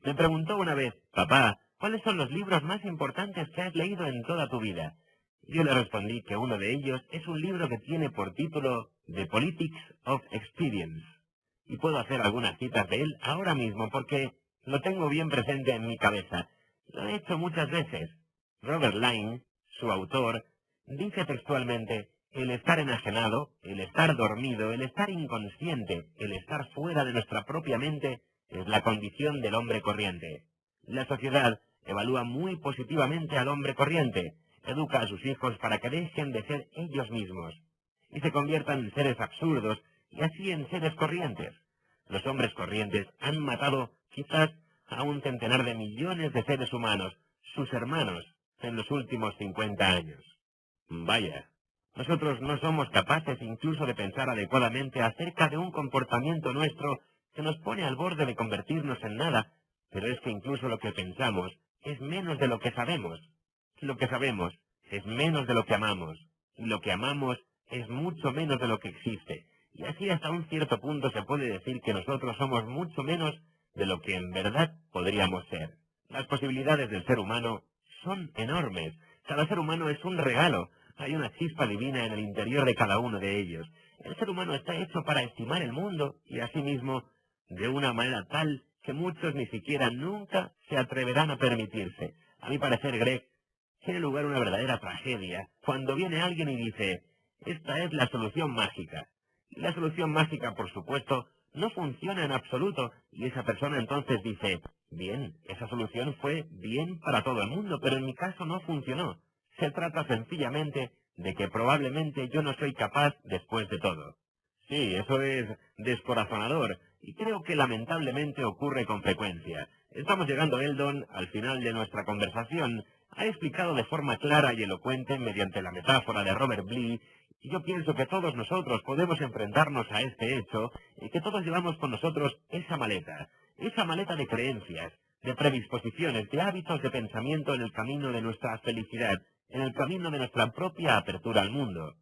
Me preguntó una vez, papá, ¿cuáles son los libros más importantes que has leído en toda tu vida? Yo le respondí que uno de ellos es un libro que tiene por título The Politics of Experience. Y puedo hacer algunas citas de él ahora mismo porque lo tengo bien presente en mi cabeza. Lo he hecho muchas veces. Robert Lyne, su autor, dice textualmente, el estar enajenado, el estar dormido, el estar inconsciente, el estar fuera de nuestra propia mente, es la condición del hombre corriente. La sociedad evalúa muy positivamente al hombre corriente, educa a sus hijos para que dejen de ser ellos mismos, y se conviertan en seres absurdos y así en seres corrientes. Los hombres corrientes han matado quizás a un centenar de millones de seres humanos, sus hermanos, en los últimos 50 años. Vaya, nosotros no somos capaces incluso de pensar adecuadamente acerca de un comportamiento nuestro que nos pone al borde de convertirnos en nada, pero es que incluso lo que pensamos es menos de lo que sabemos. Lo que sabemos es menos de lo que amamos, y lo que amamos es mucho menos de lo que existe. Y así hasta un cierto punto se puede decir que nosotros somos mucho menos de lo que en verdad podríamos ser. Las posibilidades del ser humano son enormes. Cada ser humano es un regalo. Hay una chispa divina en el interior de cada uno de ellos. El ser humano está hecho para estimar el mundo y asimismo de una manera tal que muchos ni siquiera nunca se atreverán a permitirse. A mi parecer, Greg, tiene lugar una verdadera tragedia cuando viene alguien y dice, esta es la solución mágica. Y la solución mágica, por supuesto, no funciona en absoluto, y esa persona entonces dice, bien, esa solución fue bien para todo el mundo, pero en mi caso no funcionó. Se trata sencillamente de que probablemente yo no soy capaz después de todo. Sí, eso es descorazonador, y creo que lamentablemente ocurre con frecuencia. Estamos llegando, Eldon, al final de nuestra conversación. Ha explicado de forma clara y elocuente, mediante la metáfora de Robert Bly, y yo pienso que todos nosotros podemos enfrentarnos a este hecho, y que todos llevamos con nosotros esa maleta de creencias, de predisposiciones, de hábitos de pensamiento en el camino de nuestra felicidad, en el camino de nuestra propia apertura al mundo.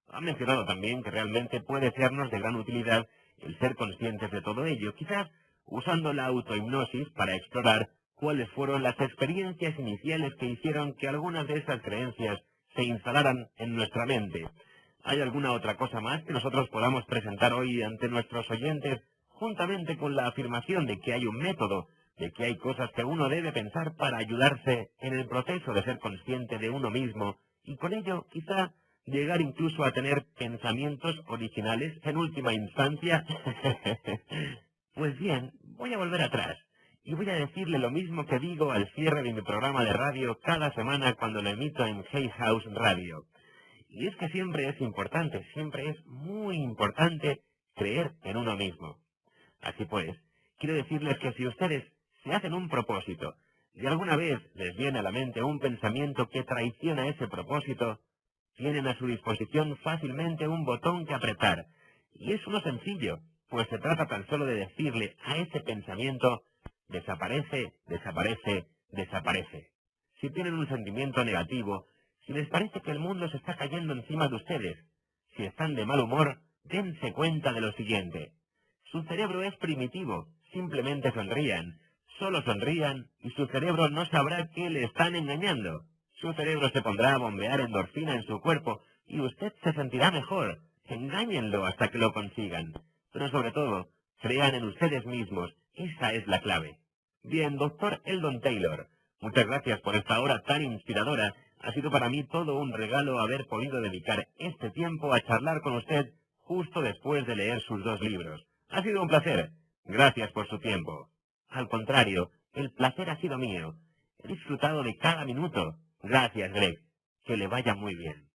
Ha mencionado también que realmente puede sernos de gran utilidad el ser conscientes de todo ello, quizás usando la autohipnosis para explorar cuáles fueron las experiencias iniciales que hicieron que algunas de esas creencias se instalaran en nuestra mente. ¿Hay alguna otra cosa más que nosotros podamos presentar hoy ante nuestros oyentes, juntamente con la afirmación de que hay un método, de que hay cosas que uno debe pensar para ayudarse en el proceso de ser consciente de uno mismo, y con ello quizá llegar incluso a tener pensamientos originales en última instancia? Pues bien, voy a volver atrás y voy a decirle lo mismo que digo al cierre de mi programa de radio cada semana cuando lo emito en Hay House Radio. Y es que siempre es importante, siempre es muy importante creer en uno mismo. Así pues, quiero decirles que si ustedes se hacen un propósito y alguna vez les viene a la mente un pensamiento que traiciona ese propósito, tienen a su disposición fácilmente un botón que apretar. Y es uno sencillo, pues se trata tan solo de decirle a ese pensamiento, desaparece, desaparece, desaparece. Si tienen un sentimiento negativo, si les parece que el mundo se está cayendo encima de ustedes, si están de mal humor, dense cuenta de lo siguiente. Su cerebro es primitivo, simplemente sonrían. Solo sonrían y su cerebro no sabrá que le están engañando. Su cerebro se pondrá a bombear endorfina en su cuerpo y usted se sentirá mejor. Engáñenlo hasta que lo consigan. Pero sobre todo, crean en ustedes mismos. Esa es la clave. Bien, doctor Eldon Taylor, muchas gracias por esta hora tan inspiradora. Ha sido para mí todo un regalo haber podido dedicar este tiempo a charlar con usted justo después de leer sus 2 libros. Ha sido un placer. Gracias por su tiempo. Al contrario, el placer ha sido mío. He disfrutado de cada minuto. Gracias, Greg. Que le vaya muy bien.